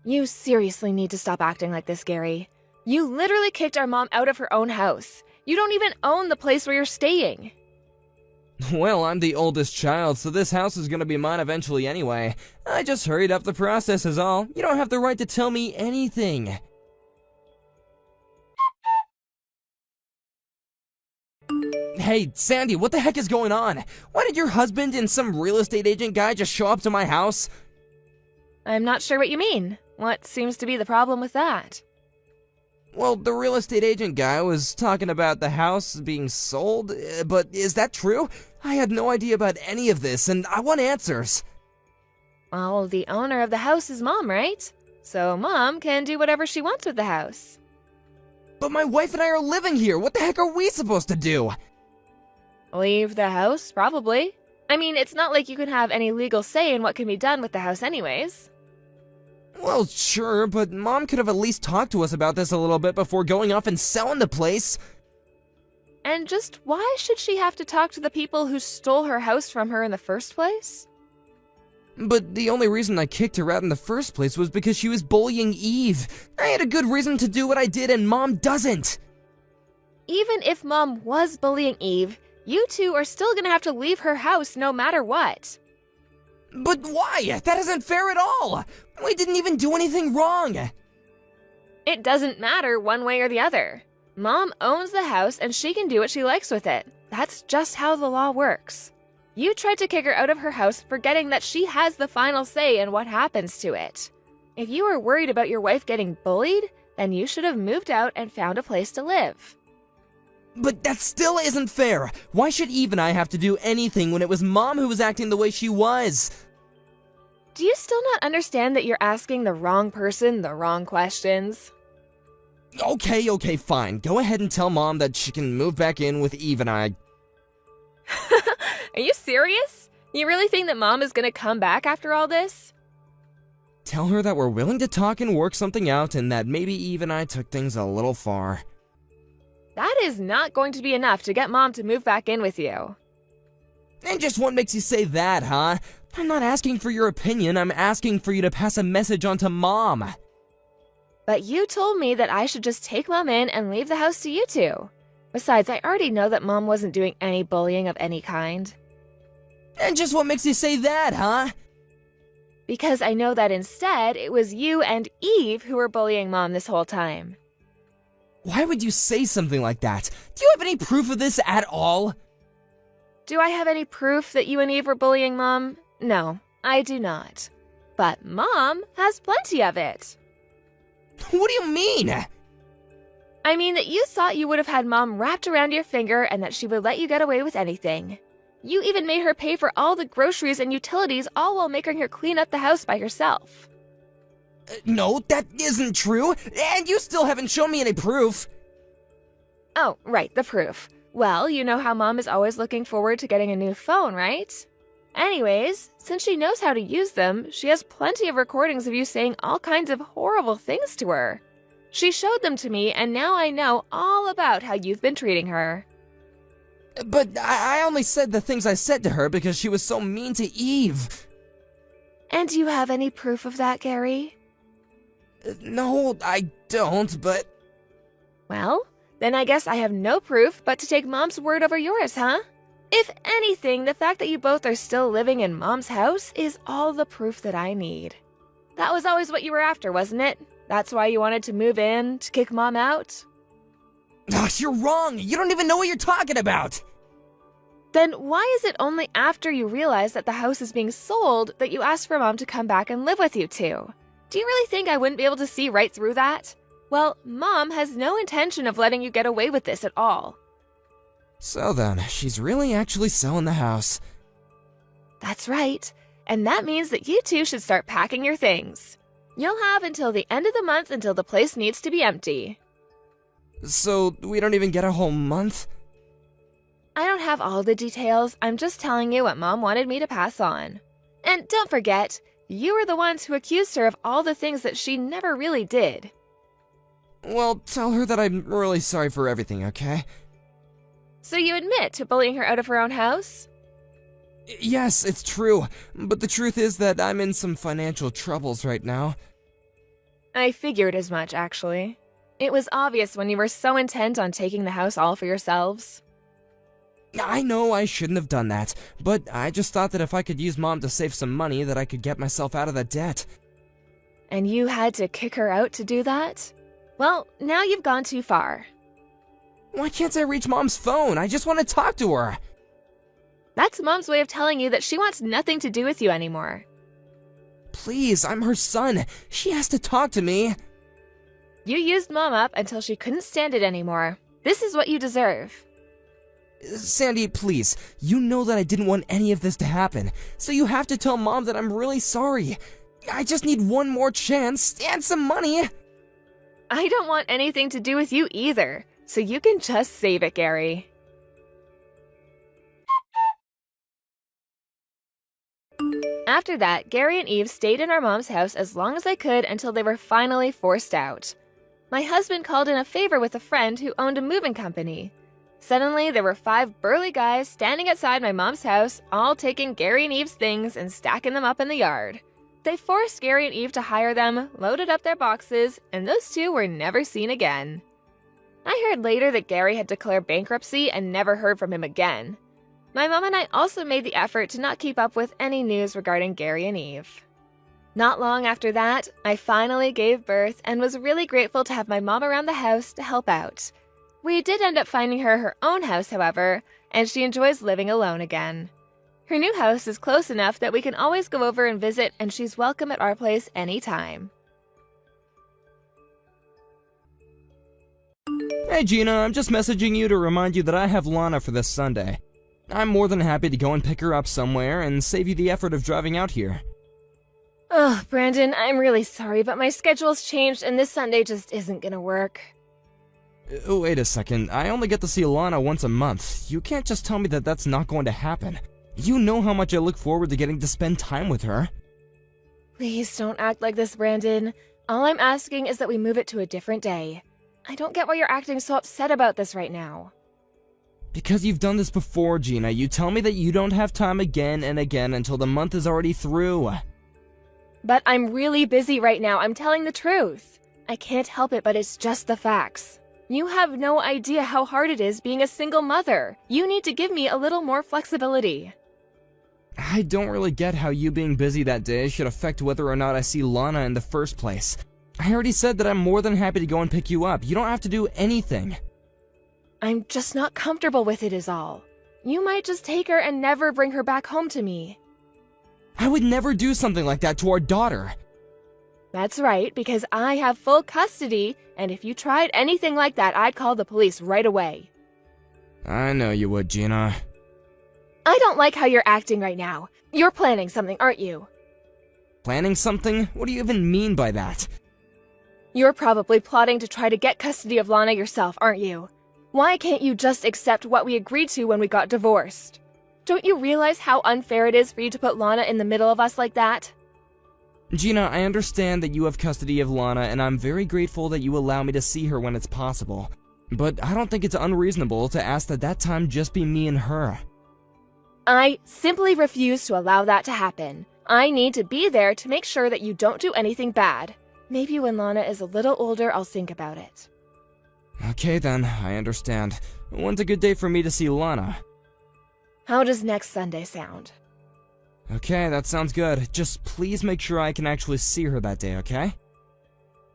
You seriously need to stop acting like this, Gary. You literally kicked our mom out of her own house. You don't even own the place where you're staying. Well, I'm the oldest child, so this house is gonna be mine eventually anyway. I just hurried up the process is all. You don't have the right to tell me anything. Hey, Sandy, what the heck is going on? Why did your husband and some real estate agent guy just show up to my house? I'm not sure what you mean. What seems to be the problem with that? Well, the real estate agent guy was talking about the house being sold, but is that true? I had no idea about any of this, and I want answers. Well, the owner of the house is Mom, right? So Mom can do whatever she wants with the house. But my wife and I are living here. What the heck are we supposed to do? Leave the house, probably. I mean, it's not like you can have any legal say in what can be done with the house anyways. Well, sure, but Mom could have at least talked to us about this a little bit before going off and selling the place. And just why should she have to talk to the people who stole her house from her in the first place? But the only reason I kicked her out in the first place was because she was bullying Eve. I had a good reason to do what I did, and Mom doesn't. Even if Mom was bullying Eve, you two are still gonna have to leave her house no matter what. But why? That isn't fair at all. We didn't even do anything wrong. It doesn't matter one way or the other. Mom owns the house and she can do what she likes with it. That's just how the law works. You tried to kick her out of her house, forgetting that she has the final say in what happens to it. If you were worried about your wife getting bullied, then you should have moved out and found a place to live. But that still isn't fair. Why should Eve and I have to do anything when it was Mom who was acting the way she was? Do you still not understand that you're asking the wrong person the wrong questions? Okay, fine. Go ahead and tell Mom that she can move back in with Eve and I. Are you serious? You really think that Mom is gonna come back after all this? Tell her that we're willing to talk and work something out, and that maybe Eve and I took things a little far. That is not going to be enough to get Mom to move back in with you. And just what makes you say that, huh? I'm not asking for your opinion, I'm asking for you to pass a message on to Mom. But you told me that I should just take Mom in and leave the house to you two. Besides, I already know that Mom wasn't doing any bullying of any kind. And just what makes you say that, huh? Because I know that instead, it was you and Eve who were bullying Mom this whole time. Why would you say something like that? Do you have any proof of this at all? Do I have any proof that you and Eve were bullying Mom? No, I do not. But Mom has plenty of it. What do you mean? I mean that you thought you would have had Mom wrapped around your finger and that she would let you get away with anything. You even made her pay for all the groceries and utilities, all while making her clean up the house by herself. No, that isn't true, and you still haven't shown me any proof. Oh, right, the proof. Well, you know how Mom is always looking forward to getting a new phone, right? Anyways, since she knows how to use them, she has plenty of recordings of you saying all kinds of horrible things to her. She showed them to me, and now I know all about how you've been treating her. But I only said the things I said to her because she was so mean to Eve. And do you have any proof of that, Gary? No, I don't, but... Well, then I guess I have no proof but to take Mom's word over yours, huh? If anything, the fact that you both are still living in Mom's house is all the proof that I need. That was always what you were after, wasn't it? That's why you wanted to move in, to kick Mom out? Gosh, you're wrong! You don't even know what you're talking about! Then why is it only after you realize that the house is being sold that you asked for Mom to come back and live with you two? Do you really think I wouldn't be able to see right through that? Well, Mom has no intention of letting you get away with this at all. So then, she's really actually selling the house. That's right. and that means that you two should start packing your things. You'll have until the end of the month until the place needs to be empty. So, we don't even get a whole month? I don't have all the details, I'm just telling you what Mom wanted me to pass on. And don't forget, you were the ones who accused her of all the things that she never really did. Well, tell her that I'm really sorry for everything, okay? So you admit to bullying her out of her own house? Yes, it's true, but the truth is that I'm in some financial troubles right now. I figured as much, actually. It was obvious when you were so intent on taking the house all for yourselves. I know I shouldn't have done that, but I just thought that if I could use Mom to save some money, that I could get myself out of that debt. And you had to kick her out to do that? Well, now you've gone too far. Why can't I reach Mom's phone? I just want to talk to her. That's Mom's way of telling you that she wants nothing to do with you anymore. Please, I'm her son. She has to talk to me. You used Mom up until she couldn't stand it anymore. This is what you deserve. Sandy, please. You know that I didn't want any of this to happen, so you have to tell Mom that I'm really sorry. I just need one more chance and some money. I don't want anything to do with you either, so you can just save it, Gary. After that, Gary and Eve stayed in our mom's house as long as they could until they were finally forced out. My husband called in a favor with a friend who owned a moving company. Suddenly, there were 5 burly guys standing outside my mom's house, all taking Gary and Eve's things and stacking them up in the yard. They forced Gary and Eve to hire them, loaded up their boxes, and those two were never seen again. I heard later that Gary had declared bankruptcy and never heard from him again. My mom and I also made the effort to not keep up with any news regarding Gary and Eve. Not long after that, I finally gave birth and was really grateful to have my mom around the house to help out. We did end up finding her own house, however, and she enjoys living alone again. Her new house is close enough that we can always go over and visit, and she's welcome at our place anytime. Hey Gina, I'm just messaging you to remind you that I have Lana for this Sunday. I'm more than happy to go and pick her up somewhere and save you the effort of driving out here. Oh, Brandon, I'm really sorry, but my schedule's changed and this Sunday just isn't gonna work. Wait a second, I only get to see Lana once a month. You can't just tell me that that's not going to happen. You know how much I look forward to getting to spend time with her. Please don't act like this, Brandon. All I'm asking is that we move it to a different day. I don't get why you're acting so upset about this right now. Because you've done this before, Gina. You tell me that you don't have time again and again until the month is already through. But I'm really busy right now, I'm telling the truth. I can't help it, but it's just the facts. You have no idea how hard it is being a single mother. You need to give me a little more flexibility. I don't really get how you being busy that day should affect whether or not I see Lana in the first place. I already said that I'm more than happy to go and pick you up. You don't have to do anything. I'm just not comfortable with it is all. You might just take her and never bring her back home to me. I would never do something like that to our daughter. That's right, because I have full custody, and if you tried anything like that, I'd call the police right away. I know you would, Gina. I don't like how you're acting right now. You're planning something, aren't you? Planning something? What do you even mean by that? You're probably plotting to try to get custody of Lana yourself, aren't you? Why can't you just accept what we agreed to when we got divorced? Don't you realize how unfair it is for you to put Lana in the middle of us like that? Gina, I understand that you have custody of Lana, and I'm very grateful that you allow me to see her when it's possible. But I don't think it's unreasonable to ask that time just be me and her. I simply refuse to allow that to happen. I need to be there to make sure that you don't do anything bad. Maybe when Lana is a little older, I'll think about it. Okay then, I understand. When's a good day for me to see Lana? How does next Sunday sound? Okay, that sounds good. Just please make sure I can actually see her that day, okay?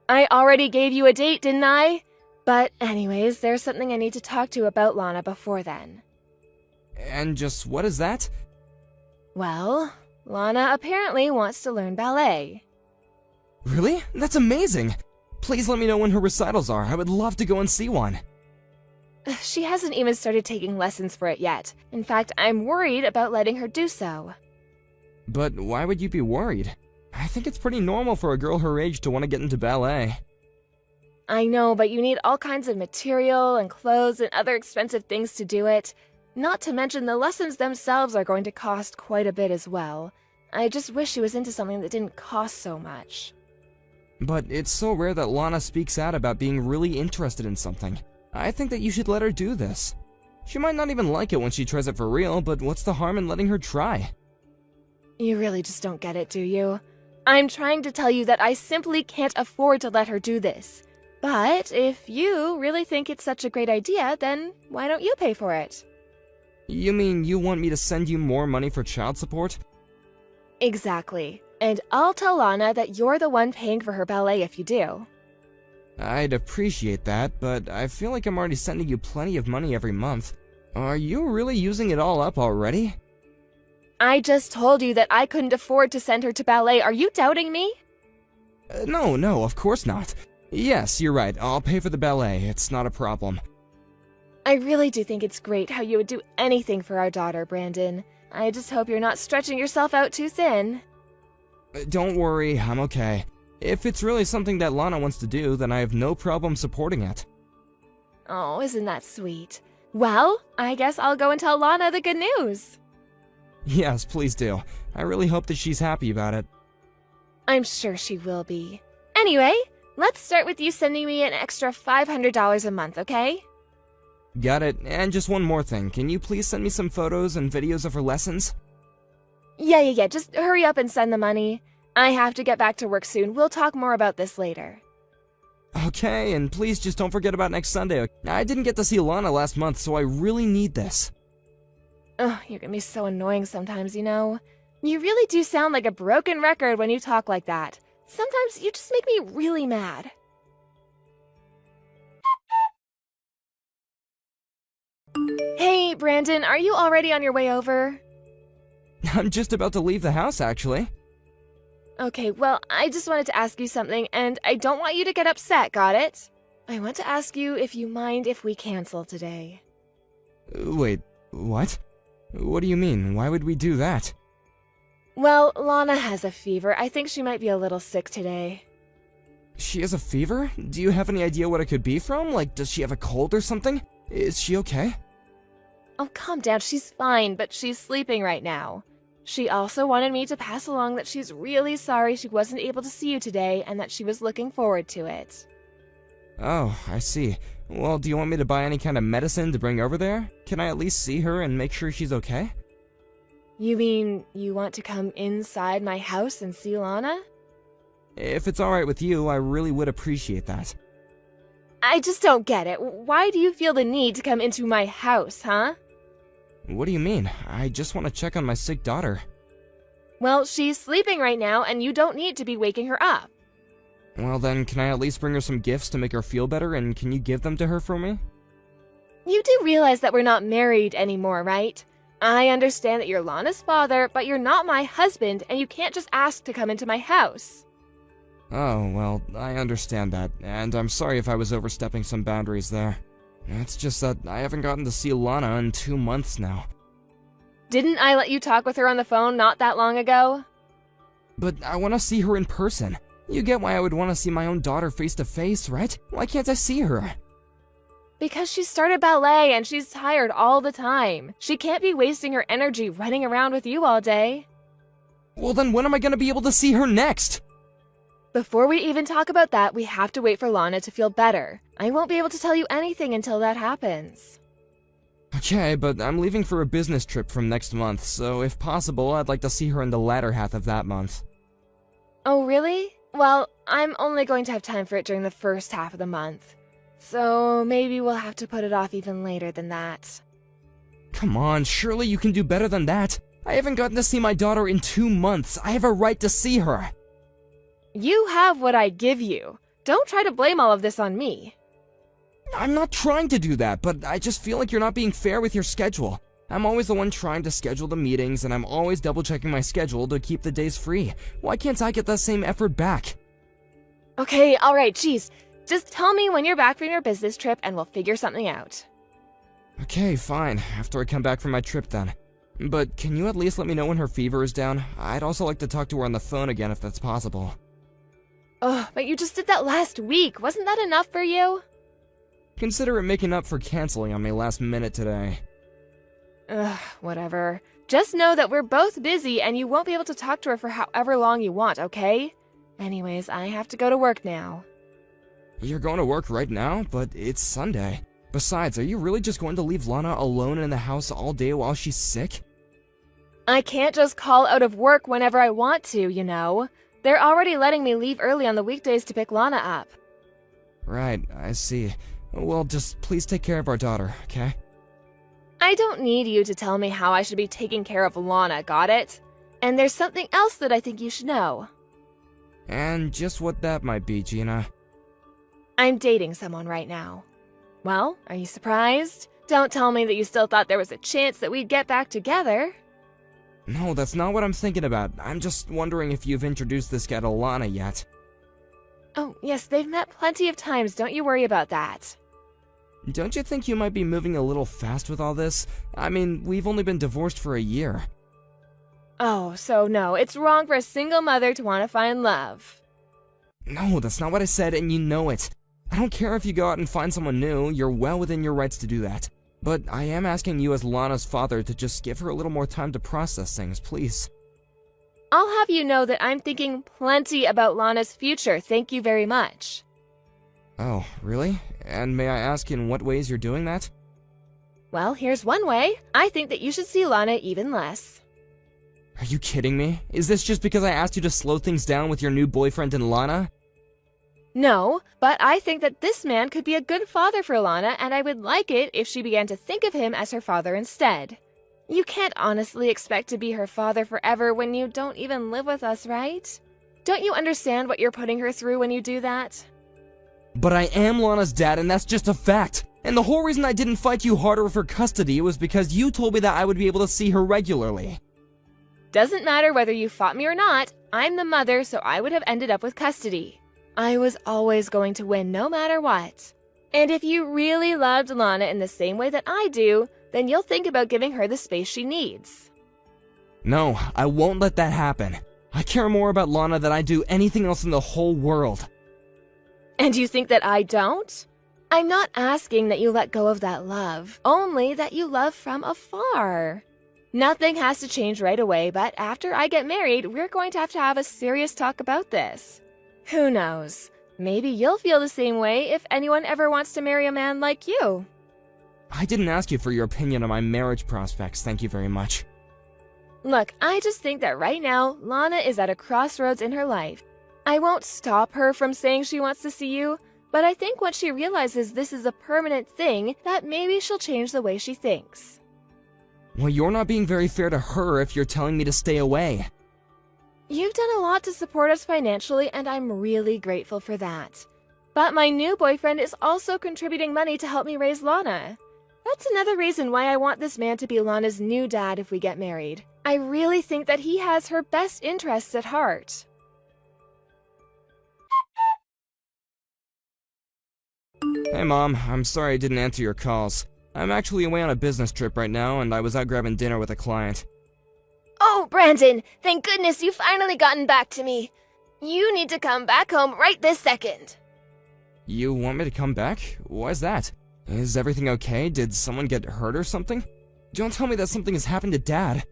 I already gave you a date, didn't I? But anyways, there's something I need to talk to you about Lana before then. And just what is that? Well, Lana apparently wants to learn ballet. Really? That's amazing! Please let me know when her recitals are. I would love to go and see one. She hasn't even started taking lessons for it yet. In fact, I'm worried about letting her do so. But why would you be worried? I think it's pretty normal for a girl her age to want to get into ballet. I know, but you need all kinds of material and clothes and other expensive things to do it. Not to mention the lessons themselves are going to cost quite a bit as well. I just wish she was into something that didn't cost so much. But it's so rare that Lana speaks out about being really interested in something. I think that you should let her do this. She might not even like it when she tries it for real, but what's the harm in letting her try? You really just don't get it, do you? I'm trying to tell you that I simply can't afford to let her do this. But if you really think it's such a great idea, then why don't you pay for it? You mean you want me to send you more money for child support? Exactly. And I'll tell Lana that you're the one paying for her ballet if you do. I'd appreciate that, but I feel like I'm already sending you plenty of money every month. Are you really using it all up already? I just told you that I couldn't afford to send her to ballet. Are you doubting me? No, of course not. Yes, you're right. I'll pay for the ballet. It's not a problem. I really do think it's great how you would do anything for our daughter, Brandon. I just hope you're not stretching yourself out too thin. Don't worry, I'm okay. If it's really something that Lana wants to do, then I have no problem supporting it. Oh, isn't that sweet? Well, I guess I'll go and tell Lana the good news. Yes, please do. I really hope that she's happy about it. I'm sure she will be. Anyway, let's start with you sending me an extra $500 a month, okay? Got it. And just one more thing. Can you please send me some photos and videos of her lessons? Yeah. Just hurry up and send the money. I have to get back to work soon. We'll talk more about this later. Okay, and please just don't forget about next Sunday. I didn't get to see Lana last month, so I really need this. Ugh, you can be so annoying sometimes, you know? You really do sound like a broken record when you talk like that. Sometimes you just make me really mad. Hey, Brandon, are you already on your way over? I'm just about to leave the house, actually. Okay, well, I just wanted to ask you something, and I don't want you to get upset, got it? I want to ask you if you mind if we cancel today. Wait, what? What do you mean? Why would we do that? Well, Lana has a fever. I think she might be a little sick today. She has a fever? Do you have any idea what it could be from? Like, does she have a cold or something? Is she okay? Oh, calm down. She's fine, but she's sleeping right now. She also wanted me to pass along that she's really sorry she wasn't able to see you today and that she was looking forward to it. Oh, I see. Well, do you want me to buy any kind of medicine to bring over there? Can I at least see her and make sure she's okay? You mean you want to come inside my house and see Lana? If it's alright with you, I really would appreciate that. I just don't get it. Why do you feel the need to come into my house, huh? What do you mean? I just want to check on my sick daughter. Well, she's sleeping right now, and you don't need to be waking her up. Well then, can I at least bring her some gifts to make her feel better, and can you give them to her for me? You do realize that we're not married anymore, right? I understand that you're Lana's father, but you're not my husband, and you can't just ask to come into my house. Oh, well, I understand that, and I'm sorry if I was overstepping some boundaries there. It's just that I haven't gotten to see Lana in 2 months now. Didn't I let you talk with her on the phone not that long ago? But I want to see her in person. You get why I would want to see my own daughter face to face, right? Why can't I see her? Because she started ballet and she's tired all the time. She can't be wasting her energy running around with you all day. Well then when am I going to be able to see her next? Before we even talk about that, we have to wait for Lana to feel better. I won't be able to tell you anything until that happens. Okay, but I'm leaving for a business trip from next month, so if possible, I'd like to see her in the latter half of that month. Oh, really? Well, I'm only going to have time for it during the first half of the month. So maybe we'll have to put it off even later than that. Come on, surely you can do better than that. I haven't gotten to see my daughter in 2 months. I have a right to see her. You have what I give you. Don't try to blame all of this on me. I'm not trying to do that, but I just feel like you're not being fair with your schedule. I'm always the one trying to schedule the meetings, and I'm always double-checking my schedule to keep the days free. Why can't I get that same effort back? Okay, alright, geez. Just tell me when you're back from your business trip and we'll figure something out. Okay, fine. After I come back from my trip then. But can you at least let me know when her fever is down? I'd also like to talk to her on the phone again if that's possible. Ugh, but you just did that last week. Wasn't that enough for you? Consider it making up for canceling on me last minute today. Ugh, whatever. Just know that we're both busy and you won't be able to talk to her for however long you want, okay? Anyways, I have to go to work now. You're going to work right now? But it's Sunday. Besides, are you really just going to leave Lana alone in the house all day while she's sick? I can't just call out of work whenever I want to, you know. They're already letting me leave early on the weekdays to pick Lana up. Right, I see. Well, just please take care of our daughter, okay? I don't need you to tell me how I should be taking care of Lana, got it? And there's something else that I think you should know. And just what that might be, Gina. I'm dating someone right now. Well, are you surprised? Don't tell me that you still thought there was a chance that we'd get back together. No, that's not what I'm thinking about. I'm just wondering if you've introduced this guy to Lana yet. Oh, yes, they've met plenty of times, don't you worry about that. Don't you think you might be moving a little fast with all this? I mean, we've only been divorced for a year. Oh, so no, it's wrong for a single mother to want to find love. No, that's not what I said, and you know it. I don't care if you go out and find someone new, you're well within your rights to do that. But I am asking you as Lana's father to just give her a little more time to process things, please. I'll have you know that I'm thinking plenty about Lana's future, thank you very much. Oh, really? And may I ask in what ways you're doing that? Well, here's one way. I think that you should see Lana even less. Are you kidding me? Is this just because I asked you to slow things down with your new boyfriend and Lana? No, but I think that this man could be a good father for Lana, and I would like it if she began to think of him as her father instead. You can't honestly expect to be her father forever when you don't even live with us, right? Don't you understand what you're putting her through when you do that? But I am Lana's dad, and that's just a fact. And the whole reason I didn't fight you harder for custody was because you told me that I would be able to see her regularly. Doesn't matter whether you fought me or not, I'm the mother, so I would have ended up with custody. I was always going to win no matter what. And if you really loved Lana in the same way that I do, then you'll think about giving her the space she needs. No, I won't let that happen. I care more about Lana than I do anything else in the whole world. And you think that I don't? I'm not asking that you let go of that love, only that you love from afar. Nothing has to change right away, but after I get married, we're going to have a serious talk about this. Who knows? Maybe you'll feel the same way if anyone ever wants to marry a man like you. I didn't ask you for your opinion on my marriage prospects, thank you very much. Look, I just think that right now, Lana is at a crossroads in her life. I won't stop her from saying she wants to see you, but I think once she realizes this is a permanent thing, that maybe she'll change the way she thinks. Well, you're not being very fair to her if you're telling me to stay away. You've done a lot to support us financially, and I'm really grateful for that. But my new boyfriend is also contributing money to help me raise Lana. That's another reason why I want this man to be Lana's new dad if we get married. I really think that he has her best interests at heart. Hey Mom, I'm sorry I didn't answer your calls. I'm actually away on a business trip right now, and I was out grabbing dinner with a client. Oh, Brandon, thank goodness you finally gotten back to me. You need to come back home right this second. You want me to come back? Why's that? Is everything okay? Did someone get hurt or something? Don't tell me that something has happened to Dad.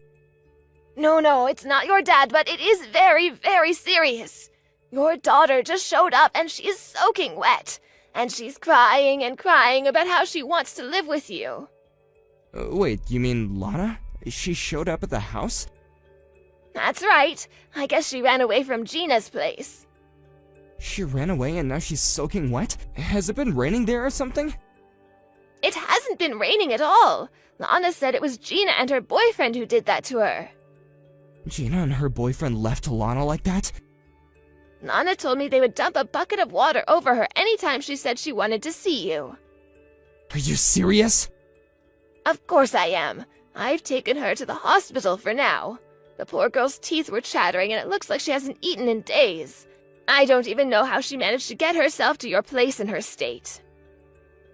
No, it's not your dad, but it is very, very serious. Your daughter just showed up and she is soaking wet. And she's crying and crying about how she wants to live with you. Wait, you mean Lana? She showed up at the house? That's right. I guess she ran away from Gina's place. She ran away and now she's soaking wet? Has it been raining there or something? It hasn't been raining at all. Lana said it was Gina and her boyfriend who did that to her. Gina and her boyfriend left Lana like that? Lana told me they would dump a bucket of water over her anytime she said she wanted to see you. Are you serious? Of course I am. I've taken her to the hospital for now. The poor girl's teeth were chattering and it looks like she hasn't eaten in days. I don't even know how she managed to get herself to your place in her state.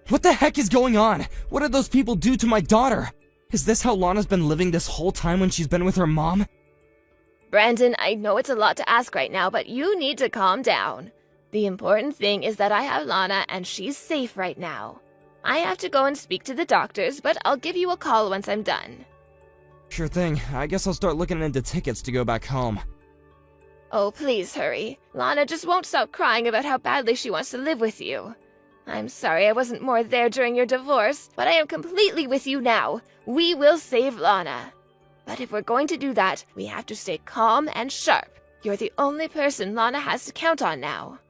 What the heck is going on? What did those people do to my daughter? Is this how Lana's been living this whole time when she's been with her mom? Brandon, I know it's a lot to ask right now, but you need to calm down. The important thing is that I have Lana and she's safe right now. I have to go and speak to the doctors, but I'll give you a call once I'm done. Sure thing. I guess I'll start looking into tickets to go back home. Oh, please hurry. Lana just won't stop crying about how badly she wants to live with you. I'm sorry I wasn't more there during your divorce, but I am completely with you now. We will save Lana. But if we're going to do that, we have to stay calm and sharp. You're the only person Lana has to count on now.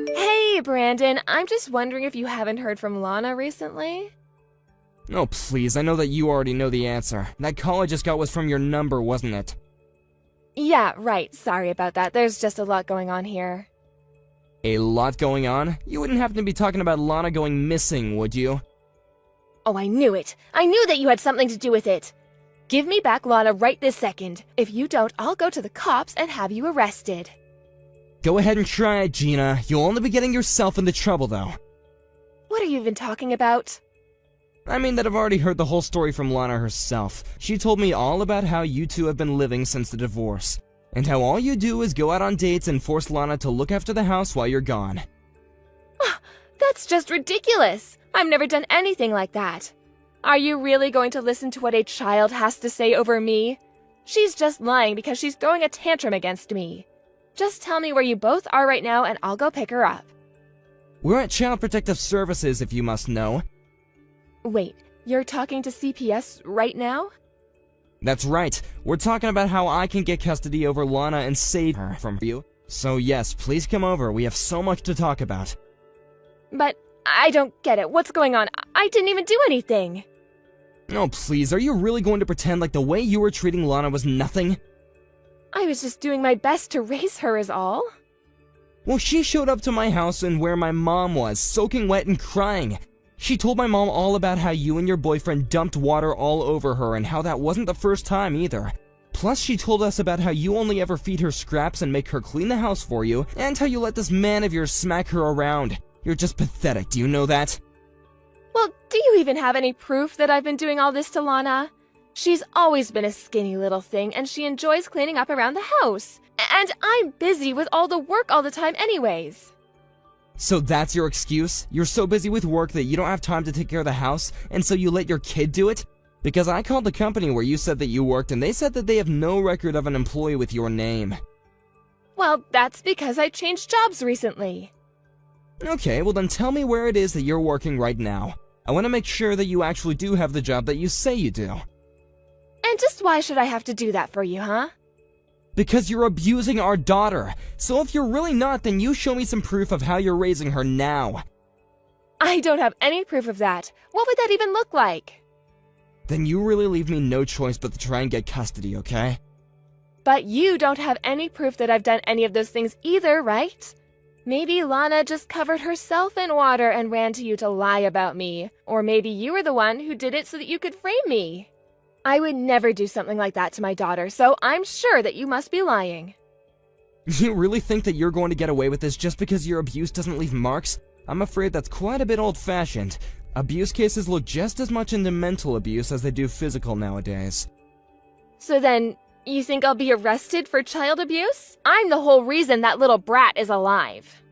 Hey, Brandon, I'm just wondering if you haven't heard from Lana recently? Oh, please, I know that you already know the answer. That call I just got was from your number, wasn't it? Yeah, right. Sorry about that. There's just a lot going on here. A lot going on? You wouldn't happen to be talking about Lana going missing, would you? Oh, I knew it. I knew that you had something to do with it. Give me back Lana right this second. If you don't, I'll go to the cops and have you arrested. Go ahead and try it, Gina. You'll only be getting yourself into trouble, though. What are you even talking about? I mean that I've already heard the whole story from Lana herself. She told me all about how you two have been living since the divorce, and how all you do is go out on dates and force Lana to look after the house while you're gone. That's just ridiculous. I've never done anything like that. Are you really going to listen to what a child has to say over me? She's just lying because she's throwing a tantrum against me. Just tell me where you both are right now and I'll go pick her up. We're at Child Protective Services, if you must know. Wait, you're talking to CPS right now? That's right. We're talking about how I can get custody over Lana and save her from you. So yes, please come over. We have so much to talk about. But I don't get it. What's going on? I didn't even do anything. Oh, please, are you really going to pretend like the way you were treating Lana was nothing? I was just doing my best to raise her is all. Well, she showed up to my house and where my mom was, soaking wet and crying. She told my mom all about how you and your boyfriend dumped water all over her and how that wasn't the first time either. Plus, she told us about how you only ever feed her scraps and make her clean the house for you, and how you let this man of yours smack her around. You're just pathetic, do you know that? Well, do you even have any proof that I've been doing all this to Lana? She's always been a skinny little thing, and she enjoys cleaning up around the house. And I'm busy with all the work all the time anyways. So that's your excuse? You're so busy with work that you don't have time to take care of the house, and so you let your kid do it? Because I called the company where you said that you worked, and they said that they have no record of an employee with your name. Well, that's because I changed jobs recently. Okay, well then tell me where it is that you're working right now. I want to make sure that you actually do have the job that you say you do. And just why should I have to do that for you, huh? Because you're abusing our daughter. So if you're really not, then you show me some proof of how you're raising her now. I don't have any proof of that. What would that even look like? Then you really leave me no choice but to try and get custody, okay? But you don't have any proof that I've done any of those things either, right? Maybe Lana just covered herself in water and ran to you to lie about me. Or maybe you were the one who did it so that you could frame me. I would never do something like that to my daughter, so I'm sure that you must be lying. You really think that you're going to get away with this just because your abuse doesn't leave marks? I'm afraid that's quite a bit old-fashioned. Abuse cases look just as much into mental abuse as they do physical nowadays. So then, you think I'll be arrested for child abuse? I'm the whole reason that little brat is alive.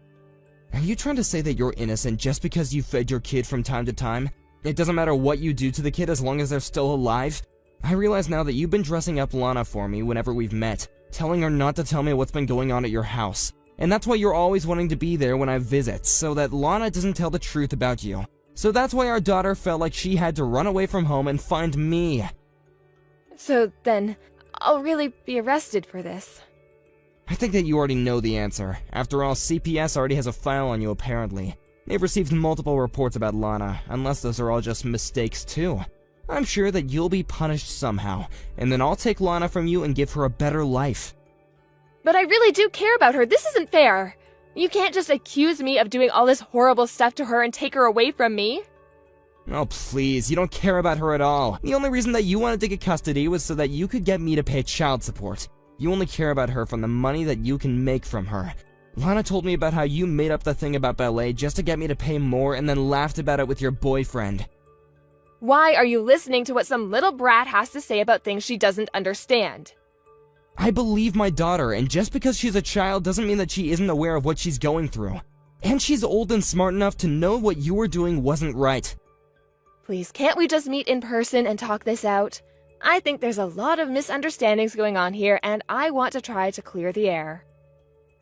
Are you trying to say that you're innocent just because you fed your kid from time to time? It doesn't matter what you do to the kid as long as they're still alive? I realize now that you've been dressing up Lana for me whenever we've met, telling her not to tell me what's been going on at your house. And that's why you're always wanting to be there when I visit, so that Lana doesn't tell the truth about you. So that's why our daughter felt like she had to run away from home and find me. So then, I'll really be arrested for this. I think that you already know the answer. After all, CPS already has a file on you apparently. They've received multiple reports about Lana, unless those are all just mistakes too. I'm sure that you'll be punished somehow, and then I'll take Lana from you and give her a better life. But I really do care about her. This isn't fair. You can't just accuse me of doing all this horrible stuff to her and take her away from me. Oh, please, you don't care about her at all. The only reason that you wanted to get custody was so that you could get me to pay child support. You only care about her from the money that you can make from her. Lana told me about how you made up the thing about ballet just to get me to pay more and then laughed about it with your boyfriend. Why are you listening to what some little brat has to say about things she doesn't understand? I believe my daughter, and just because she's a child doesn't mean that she isn't aware of what she's going through. And she's old and smart enough to know what you were doing wasn't right. Please, can't we just meet in person and talk this out? I think there's a lot of misunderstandings going on here, and I want to try to clear the air.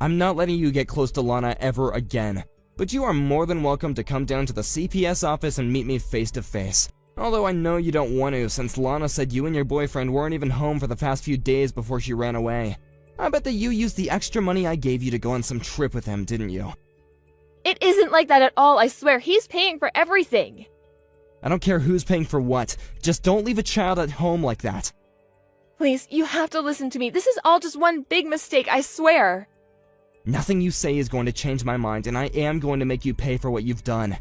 I'm not letting you get close to Lana ever again, but you are more than welcome to come down to the CPS office and meet me face to face. Although I know you don't want to, since Lana said you and your boyfriend weren't even home for the past few days before she ran away. I bet that you used the extra money I gave you to go on some trip with him, didn't you? It isn't like that at all, I swear. He's paying for everything. I don't care who's paying for what. Just don't leave a child at home like that. Please, you have to listen to me. This is all just one big mistake, I swear. Nothing you say is going to change my mind, and I am going to make you pay for what you've done.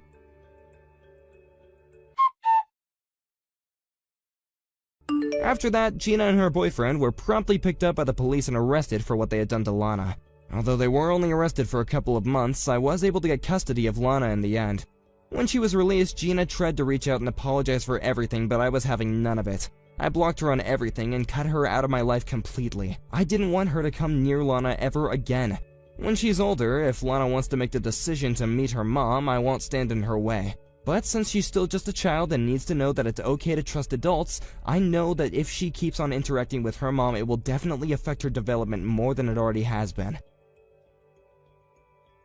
After that, Gina and her boyfriend were promptly picked up by the police and arrested for what they had done to Lana. Although they were only arrested for a couple of months, I was able to get custody of Lana in the end. When she was released, Gina tried to reach out and apologize for everything, but I was having none of it. I blocked her on everything and cut her out of my life completely. I didn't want her to come near Lana ever again. When she's older, if Lana wants to make the decision to meet her mom, I won't stand in her way. But since she's still just a child and needs to know that it's okay to trust adults, I know that if she keeps on interacting with her mom, it will definitely affect her development more than it already has been.